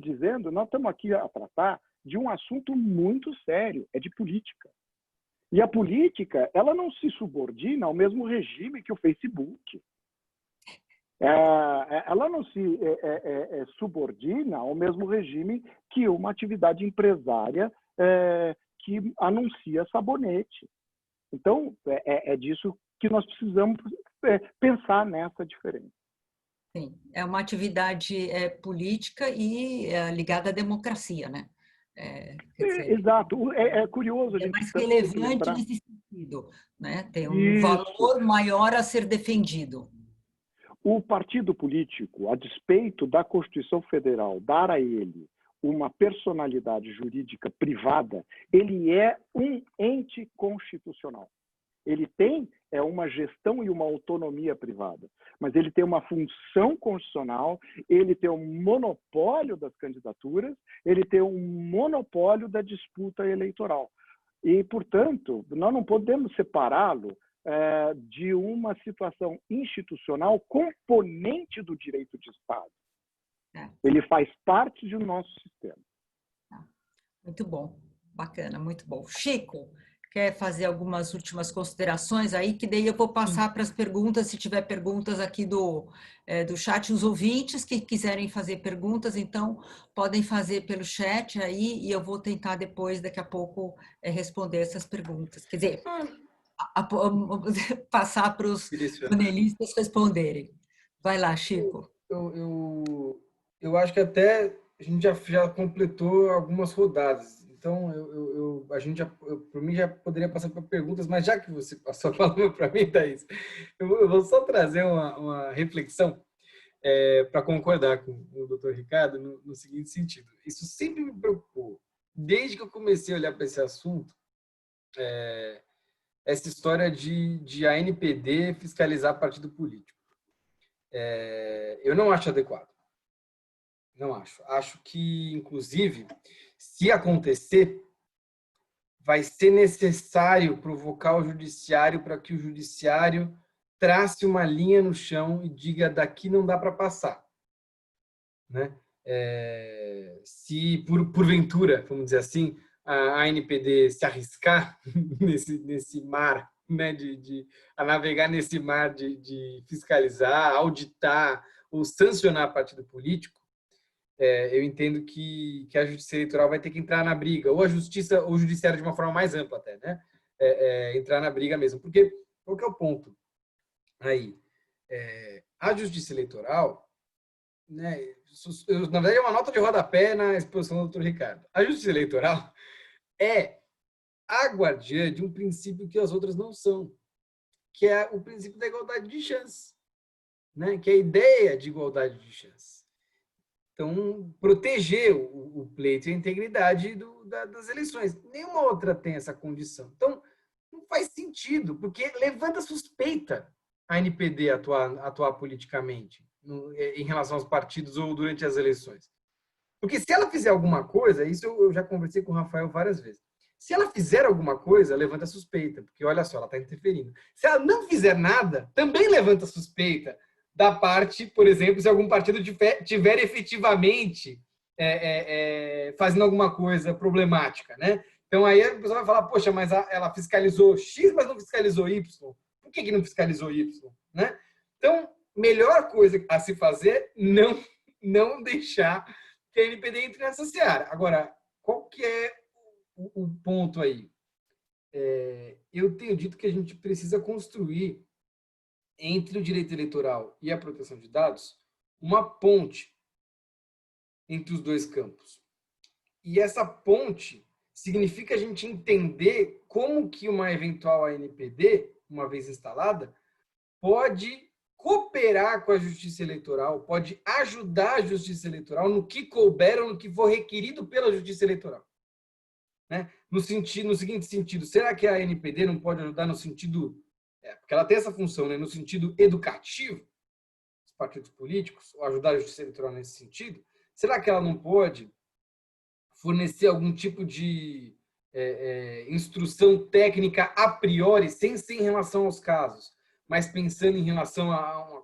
aqui a tratar de um assunto muito sério, é de política. E a política, ela não se subordina ao mesmo regime que o Facebook. Ela não se subordina ao mesmo regime que uma atividade empresária que anuncia sabonete. Então, é disso que nós precisamos pensar nessa diferença. Sim, é uma atividade política e ligada à democracia, né? Exato. É curioso a É gente mais lembrar. relevante nesse sentido, né? Tem um Isso. valor maior a ser defendido. O partido político, a despeito da Constituição Federal dar a ele uma personalidade jurídica privada, ele é um ente constitucional. Ele tem uma gestão e uma autonomia privada, mas ele tem uma função constitucional, ele tem um monopólio das candidaturas, ele tem um monopólio da disputa eleitoral. E, portanto, nós não podemos separá-lo de uma situação institucional componente do direito de Estado. Ele faz parte do nosso sistema. Muito bom, bacana, muito bom. Chico, quer fazer algumas últimas considerações aí, que daí eu vou passar para as perguntas, se tiver perguntas aqui do chat, os ouvintes que quiserem fazer perguntas, então podem fazer pelo chat aí e eu vou tentar depois, daqui a pouco, responder essas perguntas. Quer dizer, passar para os panelistas responderem. Vai lá, Chico. Eu acho que até a gente já completou algumas rodadas. Então, por mim, já poderia passar para perguntas, mas já que você passou a palavra para mim, Thaís, eu vou só trazer uma reflexão para concordar com o Dr. Ricardo no seguinte sentido. Isso sempre me preocupou. Desde que eu comecei a olhar para esse assunto, essa história de ANPD fiscalizar partido político. Eu não acho adequado. Não acho. Acho que, inclusive, se acontecer, vai ser necessário provocar o judiciário para que o judiciário trace uma linha no chão e diga daqui não dá para passar. Né? Se, porventura, vamos dizer assim, a ANPD se arriscar nesse mar, né, a navegar nesse mar de fiscalizar, auditar ou sancionar partido político, eu entendo que a Justiça Eleitoral vai ter que entrar na briga, ou a Justiça, ou o Judiciário de uma forma mais ampla até, né? Entrar na briga mesmo. Porque qual que é o ponto aí? A Justiça Eleitoral, né, na verdade é uma nota de rodapé na exposição do Dr. Ricardo. A Justiça Eleitoral é a guardiã de um princípio que as outras não são, que é o princípio da igualdade de chance, né? Que é a ideia de igualdade de chance. Então, proteger o pleito e a integridade das eleições. Nenhuma outra tem essa condição. Então, não faz sentido, porque levanta suspeita a ANPD atuar politicamente em relação aos partidos ou durante as eleições. Porque se ela fizer alguma coisa, isso eu já conversei com o Rafael várias vezes, se ela fizer alguma coisa, levanta suspeita, porque olha só, ela está interferindo. Se ela não fizer nada, também levanta suspeita da parte, por exemplo, se algum partido tiver efetivamente fazendo alguma coisa problemática, né? Então aí a pessoa vai falar, poxa, mas ela fiscalizou X, mas não fiscalizou Y. Por que não fiscalizou Y? Né? Então, melhor coisa a se fazer, não deixar que a ANPD entre nessa seara. Agora, qual que é o ponto aí? Eu tenho dito que a gente precisa construir entre o direito eleitoral e a proteção de dados, uma ponte entre os dois campos. E essa ponte significa a gente entender como que uma eventual ANPD, uma vez instalada, pode cooperar com a Justiça Eleitoral, pode ajudar a Justiça Eleitoral no que couber ou no que for requerido pela Justiça Eleitoral. Né? No seguinte sentido, será que a ANPD não pode ajudar no sentido... porque ela tem essa função, né, no sentido educativo, os partidos políticos, ou ajudar a Justiça Eleitoral nesse sentido, será que ela não pode fornecer algum tipo de instrução técnica a priori, sem ser em relação aos casos, mas pensando em relação a uma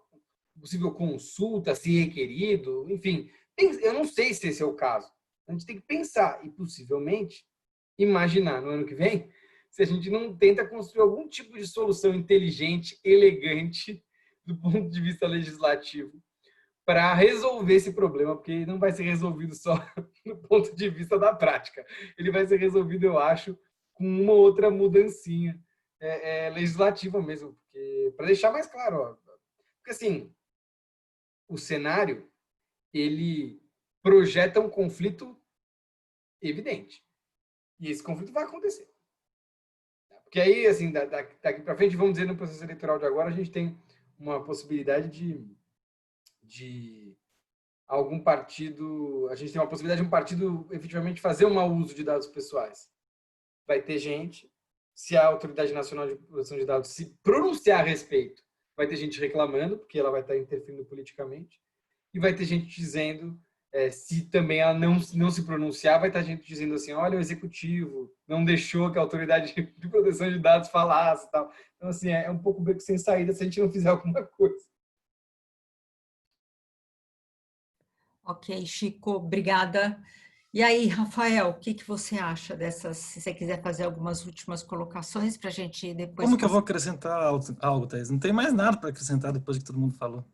possível consulta, se requerido, enfim, eu não sei se esse é o caso. A gente tem que pensar e, possivelmente, imaginar no ano que vem se a gente não tenta construir algum tipo de solução inteligente, elegante, do ponto de vista legislativo, para resolver esse problema, porque não vai ser resolvido só do ponto de vista da prática. Ele vai ser resolvido, eu acho, com uma outra mudancinha legislativa mesmo, para deixar mais claro. Ó, porque, assim, o cenário, ele projeta um conflito evidente. E esse conflito vai acontecer. Porque aí, assim, daqui para frente, vamos dizer, no processo eleitoral de agora, a gente tem uma possibilidade de algum partido, a gente tem uma possibilidade de um partido efetivamente fazer um mau uso de dados pessoais. Vai ter gente, se a Autoridade Nacional de Proteção de Dados se pronunciar a respeito, vai ter gente reclamando, porque ela vai estar interferindo politicamente, e vai ter gente dizendo, se também ela não se pronunciar, vai ter gente dizendo assim, olha, o executivo não deixou que a Autoridade de Proteção de Dados falasse e tal. Então, assim, é um pouco beco sem saída se a gente não fizer alguma coisa. Ok, Chico, obrigada. E aí, Rafael, o que você acha dessas? Se você quiser fazer algumas últimas colocações para a gente depois... Como que eu vou acrescentar algo, Thaís? Não tem mais nada para acrescentar depois que todo mundo falou.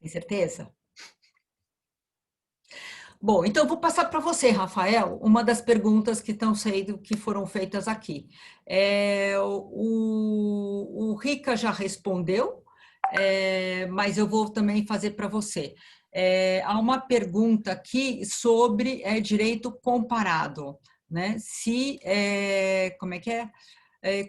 Tem certeza? Bom, então eu vou passar para você, Rafael, uma das perguntas que foram feitas aqui. O Rica já respondeu, mas eu vou também fazer para você. Há uma pergunta aqui sobre direito comparado, né? Como é que é?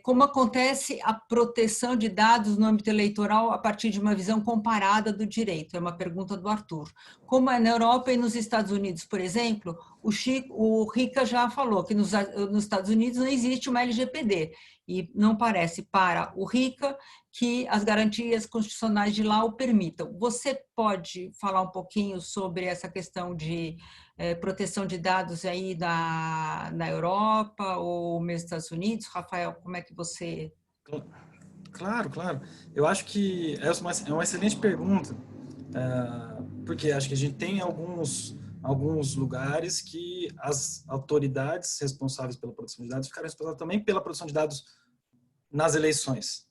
Como acontece a proteção de dados no âmbito eleitoral a partir de uma visão comparada do direito? É uma pergunta do Arthur. Como é na Europa e nos Estados Unidos, por exemplo, o Rica já falou que nos Estados Unidos não existe uma LGPD, e não parece para o Rica que as garantias constitucionais de lá o permitam. Você pode falar um pouquinho sobre essa questão de proteção de dados aí na Europa ou nos Estados Unidos? Rafael, como é que você... Claro, claro. Eu acho que é uma excelente pergunta, porque acho que a gente tem alguns lugares que as autoridades responsáveis pela produção de dados ficaram responsáveis também pela produção de dados nas eleições.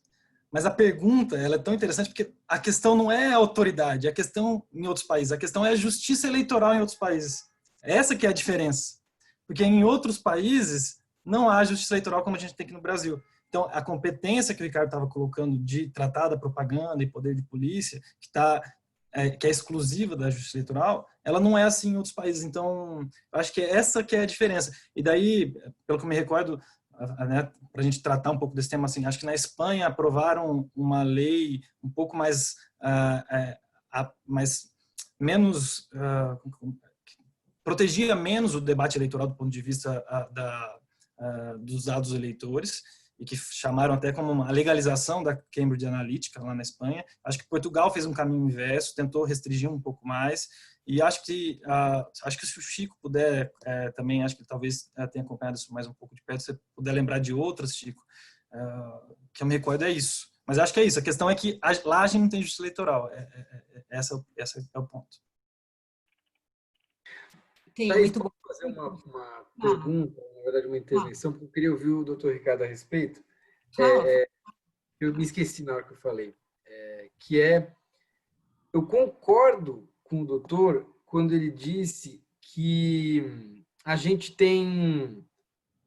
Mas a pergunta, ela é tão interessante porque a questão não é a autoridade, a questão em outros países, a questão é a justiça eleitoral em outros países. Essa que é a diferença. Porque em outros países não há justiça eleitoral como a gente tem aqui no Brasil. Então, a competência que o Ricardo estava colocando de tratar da propaganda e poder de polícia, que é exclusiva da justiça eleitoral, ela não é assim em outros países. Então, acho que essa que é a diferença. E daí, pelo que eu me recordo, né, para a gente tratar um pouco desse tema, assim, acho que na Espanha aprovaram uma lei um pouco mais protegia menos o debate eleitoral do ponto de vista dos dados eleitores, e que chamaram até como uma legalização da Cambridge Analytica lá na Espanha. Acho que Portugal fez um caminho inverso, tentou restringir um pouco mais, e acho que se o Chico puder também, acho que talvez tenha acompanhado isso mais um pouco de perto, se você puder lembrar de outras, Chico, que eu me recordo é isso. Mas acho que é isso, a questão é que lá a gente não tem justiça eleitoral, esse é o ponto. Thaís, posso fazer uma pergunta, na verdade uma intervenção, porque eu queria ouvir o doutor Ricardo a respeito. Eu me esqueci na hora que eu falei. Eu concordo com o doutor quando ele disse que a gente tem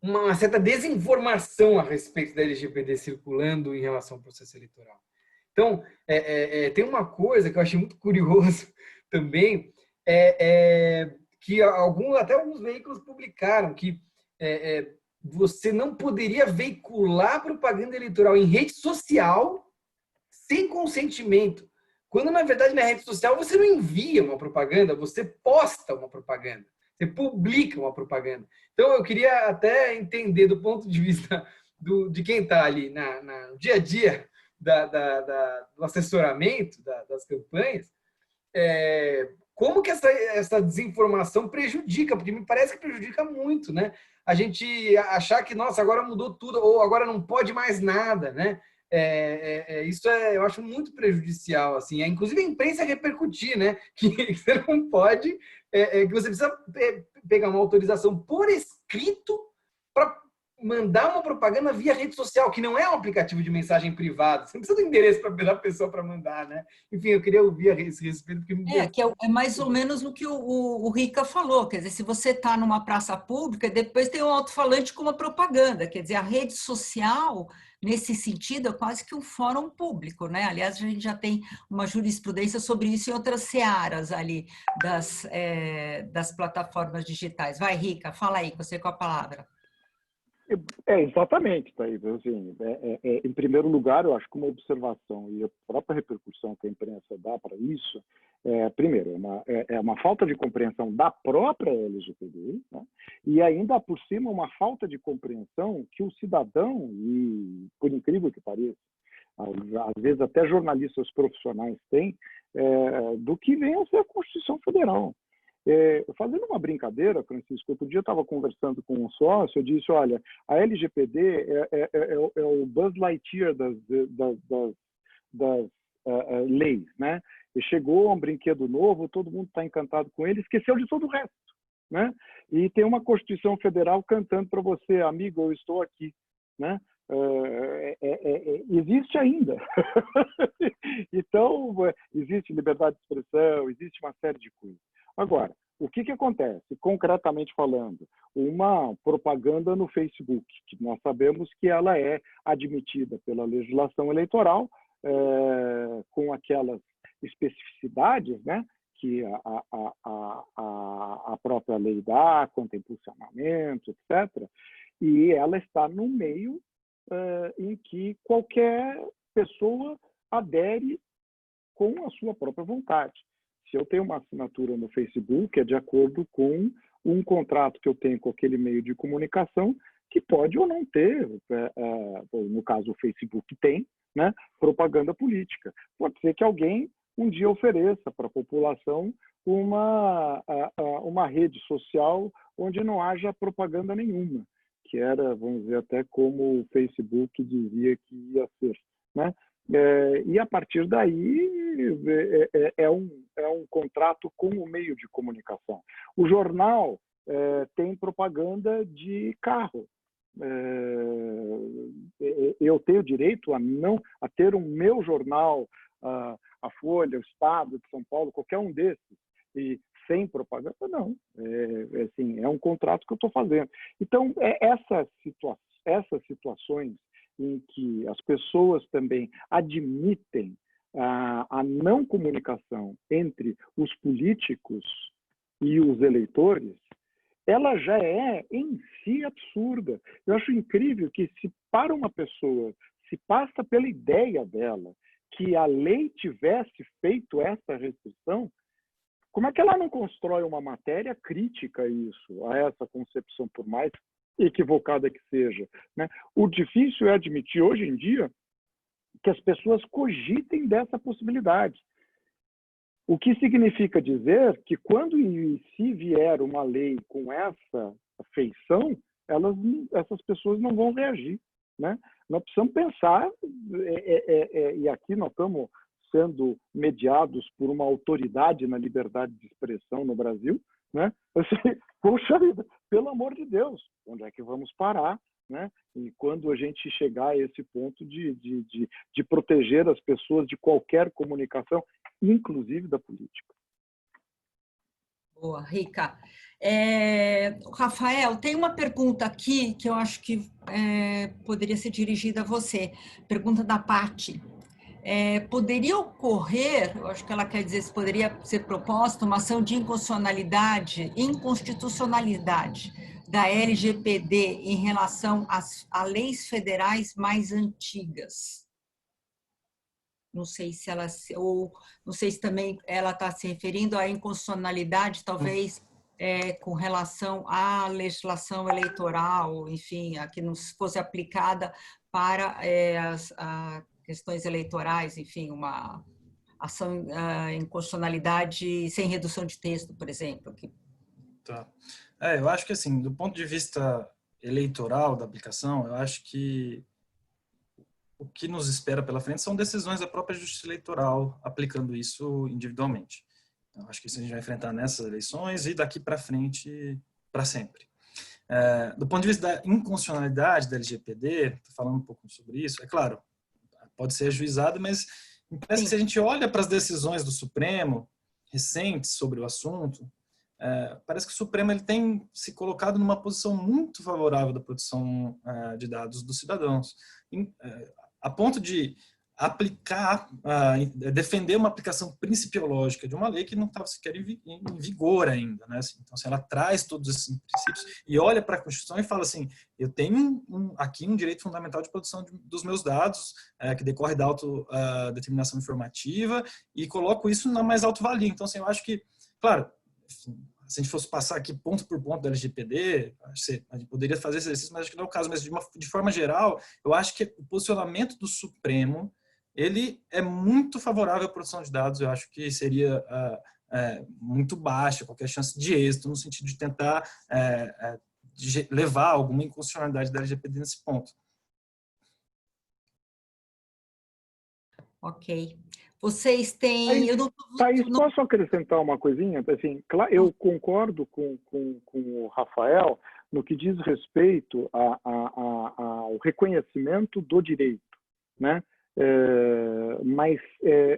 uma certa desinformação a respeito da LGPD circulando em relação ao processo eleitoral. Então, tem uma coisa que eu achei muito curioso também, que até alguns veículos publicaram, que você não poderia veicular propaganda eleitoral em rede social sem consentimento. Quando, na verdade, na rede social você não envia uma propaganda, você posta uma propaganda, você publica uma propaganda. Então, eu queria até entender, do ponto de vista de quem está ali no dia a dia do assessoramento das campanhas, como que essa desinformação prejudica, porque me parece que prejudica muito, né? A gente achar que, nossa, agora mudou tudo, ou agora não pode mais nada, né? Isso eu acho muito prejudicial, assim. Inclusive a imprensa repercutir, né? Que você não pode, que você precisa pegar uma autorização por escrito para mandar uma propaganda via rede social, que não é um aplicativo de mensagem privada. Você não precisa do endereço da pessoa para mandar, né? Enfim, eu queria ouvir a esse respeito. Porque que é mais ou menos o que o Rica falou. Quer dizer, se você está numa praça pública, depois tem um alto-falante com uma propaganda. Quer dizer, a rede social nesse sentido, é quase que um fórum público, né? Aliás, a gente já tem uma jurisprudência sobre isso em outras searas ali das plataformas digitais. Vai, Rica, fala aí, você com a palavra. Exatamente, Thaís. Assim, em primeiro lugar, eu acho que uma observação e a própria repercussão que a imprensa dá para isso, primeiro, é uma falta de compreensão da própria LGPD, né? E ainda por cima uma falta de compreensão que o cidadão, e por incrível que pareça, às vezes até jornalistas profissionais têm, do que vem a ser a Constituição Federal. Fazendo uma brincadeira, Francisco, outro dia eu estava conversando com um sócio, eu disse, olha, a LGPD é o Buzz Lightyear das leis, né? E chegou um brinquedo novo, todo mundo está encantado com ele, esqueceu de todo o resto, né? E tem uma Constituição Federal cantando para você, amigo, eu estou aqui, né? Existe ainda. Então, existe liberdade de expressão, existe uma série de coisas. Agora, o que acontece, concretamente falando? Uma propaganda no Facebook, que nós sabemos que ela é admitida pela legislação eleitoral, com aquelas especificidades, né, que a própria lei dá, quanto a impulsionamento, etc. E ela está no meio em que qualquer pessoa adere com a sua própria vontade. Se eu tenho uma assinatura no Facebook, é de acordo com um contrato que eu tenho com aquele meio de comunicação, que pode ou não ter, no caso o Facebook tem, né, propaganda política. Pode ser que alguém um dia ofereça para a população uma rede social onde não haja propaganda nenhuma, que era, vamos dizer, até como o Facebook dizia que ia ser, né? E a partir daí é um contrato com o meio de comunicação. O jornal tem propaganda de carro. Eu tenho direito a ter um meu jornal, a Folha, o Estado de São Paulo, qualquer um desses, e sem propaganda? Não. Assim, é um contrato que eu estou fazendo. Então, essas situações em que as pessoas também admitem a não comunicação entre os políticos e os eleitores, ela já é em si absurda. Eu acho incrível que se para uma pessoa se passa pela ideia dela que a lei tivesse feito essa restrição, como é que ela não constrói uma matéria crítica a isso, a essa concepção, por mais equivocada que seja, né? O difícil é admitir hoje em dia que as pessoas cogitem dessa possibilidade. O que significa dizer que quando e se vier uma lei com essa feição, essas pessoas não vão reagir, né? Nós precisamos pensar, e aqui nós estamos sendo mediados por uma autoridade na liberdade de expressão no Brasil, né? Poxa vida, pelo amor de Deus, onde é que vamos parar, né? E quando a gente chegar a esse ponto de proteger as pessoas de qualquer comunicação, inclusive da política. Boa, Rica. Rafael, tem uma pergunta aqui que eu acho que poderia ser dirigida a você. Pergunta da Pati. Poderia ocorrer, eu acho que ela quer dizer se poderia ser proposta uma ação de inconstitucionalidade da LGPD em relação a leis federais mais antigas. Não sei se ela, ou não sei se também ela está se referindo à inconstitucionalidade, talvez com relação à legislação eleitoral, enfim, a que não fosse aplicada para as questões eleitorais, enfim, uma ação em constitucionalidade sem redução de texto, por exemplo. Tá. Eu acho que, assim, do ponto de vista eleitoral da aplicação, eu acho que o que nos espera pela frente são decisões da própria Justiça Eleitoral aplicando isso individualmente. Eu acho que isso a gente vai enfrentar nessas eleições e daqui para frente, para sempre. Do ponto de vista da inconstitucionalidade da LGPD, estou falando um pouco sobre isso, é claro, pode ser ajuizado, mas me parece que se a gente olha para as decisões do Supremo recentes sobre o assunto, parece que o Supremo ele tem se colocado numa posição muito favorável da proteção de dados dos cidadãos, a ponto de aplicar, defender uma aplicação principiológica de uma lei que não estava sequer em vigor ainda, né? Então, ela traz todos esses princípios e olha para a Constituição e fala assim, eu tenho aqui um direito fundamental de proteção dos meus dados, que decorre da autodeterminação informativa, e coloco isso na mais alta valia. Então, assim, eu acho que, claro, se a gente fosse passar aqui ponto por ponto da LGPD, a gente poderia fazer esse exercício, mas acho que não é o caso. Mas de forma geral, eu acho que o posicionamento do Supremo ele é muito favorável à proteção de dados. Eu acho que seria muito baixa qualquer chance de êxito no sentido de tentar levar alguma inconstitucionalidade da LGPD nesse ponto. Ok. Vocês têm... Thaís, posso acrescentar uma coisinha? Assim, eu concordo com o Rafael no que diz respeito ao reconhecimento do direito, né? Mas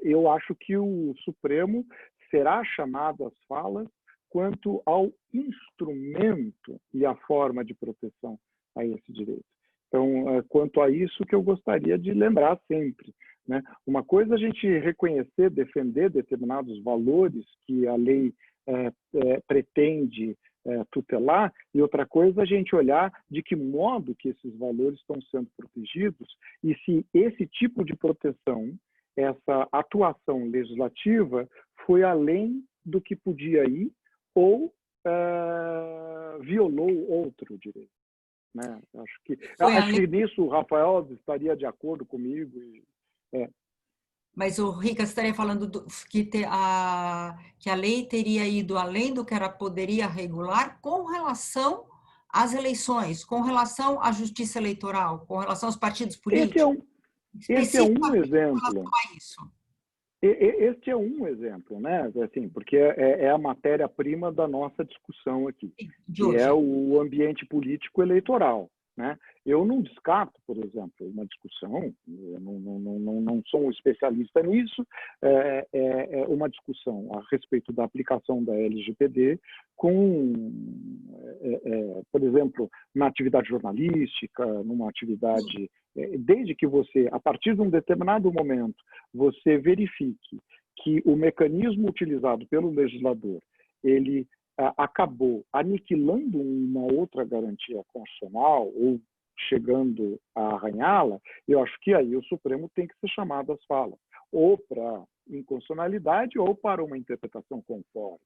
eu acho que o Supremo será chamado às falas quanto ao instrumento e a forma de proteção a esse direito. Então, quanto a isso que eu gostaria de lembrar sempre, né? Uma coisa é a gente reconhecer, defender determinados valores que a lei pretende tutelar, e outra coisa é a gente olhar de que modo que esses valores estão sendo protegidos e se esse tipo de proteção, essa atuação legislativa, foi além do que podia ir ou violou outro direito. Né? Acho que nisso o Rafael estaria de acordo comigo. Mas o Rica estaria falando que a lei teria ido além do que ela poderia regular com relação às eleições, com relação à justiça eleitoral, com relação aos partidos políticos. Esse é um exemplo. Isso. Este é um exemplo, né? Assim, porque é a matéria-prima da nossa discussão aqui, que é o ambiente político eleitoral. Né? Eu não descarto, por exemplo, uma discussão, eu não sou um especialista nisso, uma discussão a respeito da aplicação da LGPD por exemplo, na atividade jornalística, numa atividade, desde que você, a partir de um determinado momento, você verifique que o mecanismo utilizado pelo legislador, ele acabou aniquilando uma outra garantia constitucional ou chegando a arranhá-la, eu acho que aí o Supremo tem que ser chamado às falas, ou para inconstitucionalidade ou para uma interpretação conforme.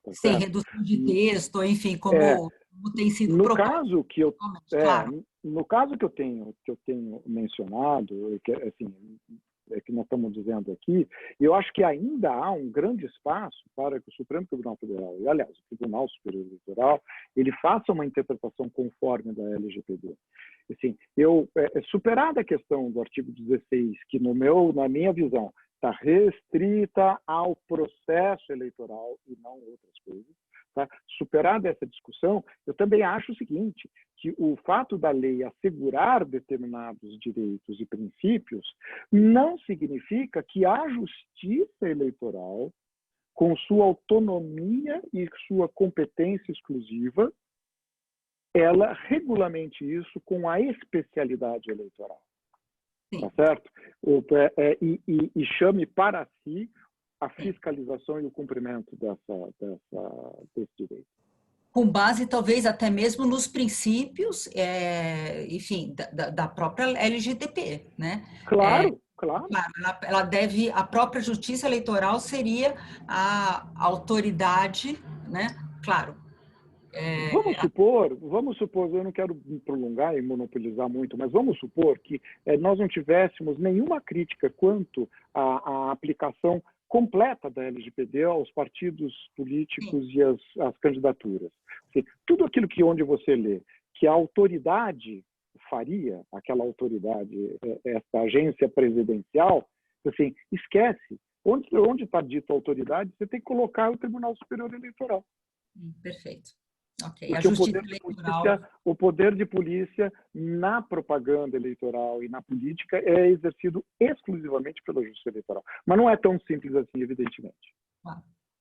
Tá Sem certo? redução de texto, enfim, como tem sido no proposto. Caso que eu, claro. No caso que eu tenho mencionado, que nós estamos dizendo aqui, eu acho que ainda há um grande espaço para que o Supremo Tribunal Federal, e aliás, o Tribunal Superior Eleitoral, ele faça uma interpretação conforme da LGPD. Assim, superada a questão do artigo 16, que na minha visão, está restrita ao processo eleitoral e não outras coisas, tá? Superada essa discussão, eu também acho o seguinte, que o fato da lei assegurar determinados direitos e princípios não significa que a justiça eleitoral, com sua autonomia e sua competência exclusiva, ela regulamente isso com a especialidade eleitoral. Tá certo? E chame para si a fiscalização e o cumprimento desse direito. Com base, talvez, até mesmo nos princípios, enfim, da própria LGPD, né? Claro. Ela deve, a própria Justiça Eleitoral seria a autoridade, né? Claro. Vamos supor, eu não quero me prolongar e monopolizar muito, mas vamos supor que nós não tivéssemos nenhuma crítica quanto à aplicação completa da LGPD aos partidos políticos e às candidaturas. Tudo aquilo onde você lê que a autoridade faria, aquela autoridade, essa agência presidencial, assim, esquece. Onde está dito autoridade, você tem que colocar o Tribunal Superior Eleitoral. Perfeito. Okay. Porque o poder de polícia na propaganda eleitoral e na política é exercido exclusivamente pela Justiça Eleitoral. Mas não é tão simples assim, evidentemente.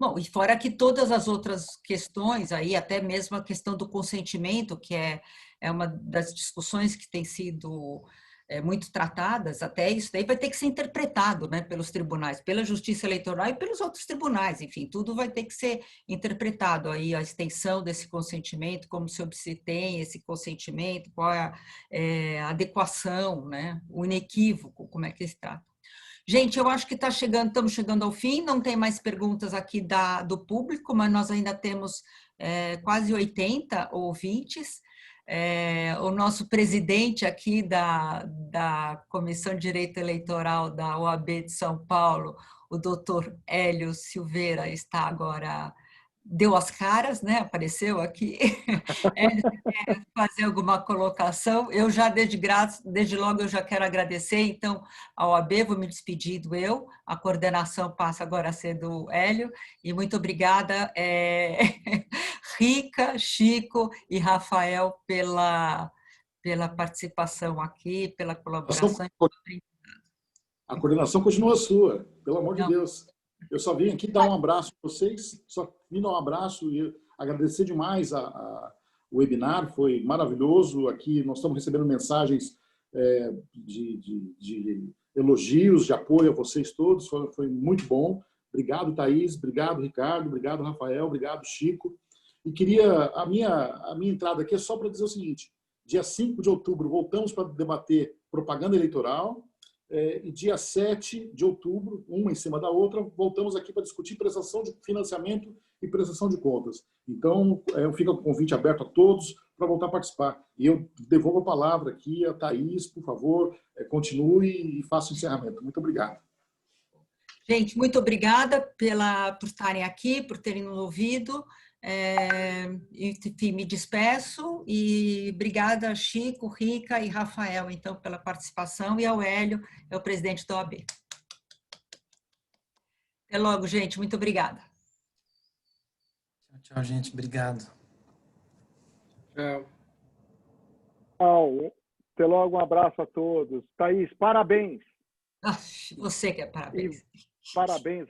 Bom, e fora que todas as outras questões, aí até mesmo a questão do consentimento, que é uma das discussões que tem sido muito tratadas, até isso daí vai ter que ser interpretado, né, pelos tribunais, pela Justiça Eleitoral e pelos outros tribunais, enfim, tudo vai ter que ser interpretado, aí a extensão desse consentimento, como se obtém esse consentimento, qual é a adequação, né, o inequívoco, como é que está. Gente, eu acho que estamos chegando ao fim, não tem mais perguntas aqui do público, mas nós ainda temos quase 80 ouvintes. O nosso presidente aqui da Comissão de Direito Eleitoral da OAB de São Paulo, o doutor Hélio Silveira, está agora, deu as caras, né? Apareceu aqui. Hélio, quer fazer alguma colocação? Eu já, desde logo, eu já quero agradecer, então, a OAB, vou me despedir do a coordenação passa agora a ser do Hélio, e muito obrigada, Rica, Chico e Rafael, pela participação aqui, pela colaboração. A coordenação continua sua, pelo amor de Deus. Eu só vim aqui dar um abraço para vocês, só vim dar um abraço e agradecer demais o webinar, foi maravilhoso. Aqui nós estamos recebendo mensagens de elogios, de apoio a vocês todos, foi muito bom. Obrigado, Thaís, obrigado, Ricardo, obrigado, Rafael, obrigado, Chico. E queria, a minha entrada aqui é só para dizer o seguinte: dia 5 de outubro voltamos para debater propaganda eleitoral, e dia 7 de outubro, uma em cima da outra, voltamos aqui para discutir prestação de financiamento e prestação de contas. Então, fica o convite aberto a todos para voltar a participar. E eu devolvo a palavra aqui a Thaís, por favor, continue e faça o encerramento. Muito obrigado. Gente, muito obrigada por estarem aqui, por terem nos ouvido. Enfim, me despeço e obrigada, Chico, Rica e Rafael, então, pela participação, e ao Hélio, é o presidente da OAB. Até logo, gente. Muito obrigada. Tchau, gente. Obrigado. Tchau. Tchau. Até logo, um abraço a todos. Thaís, parabéns. Você que é parabéns. Parabéns,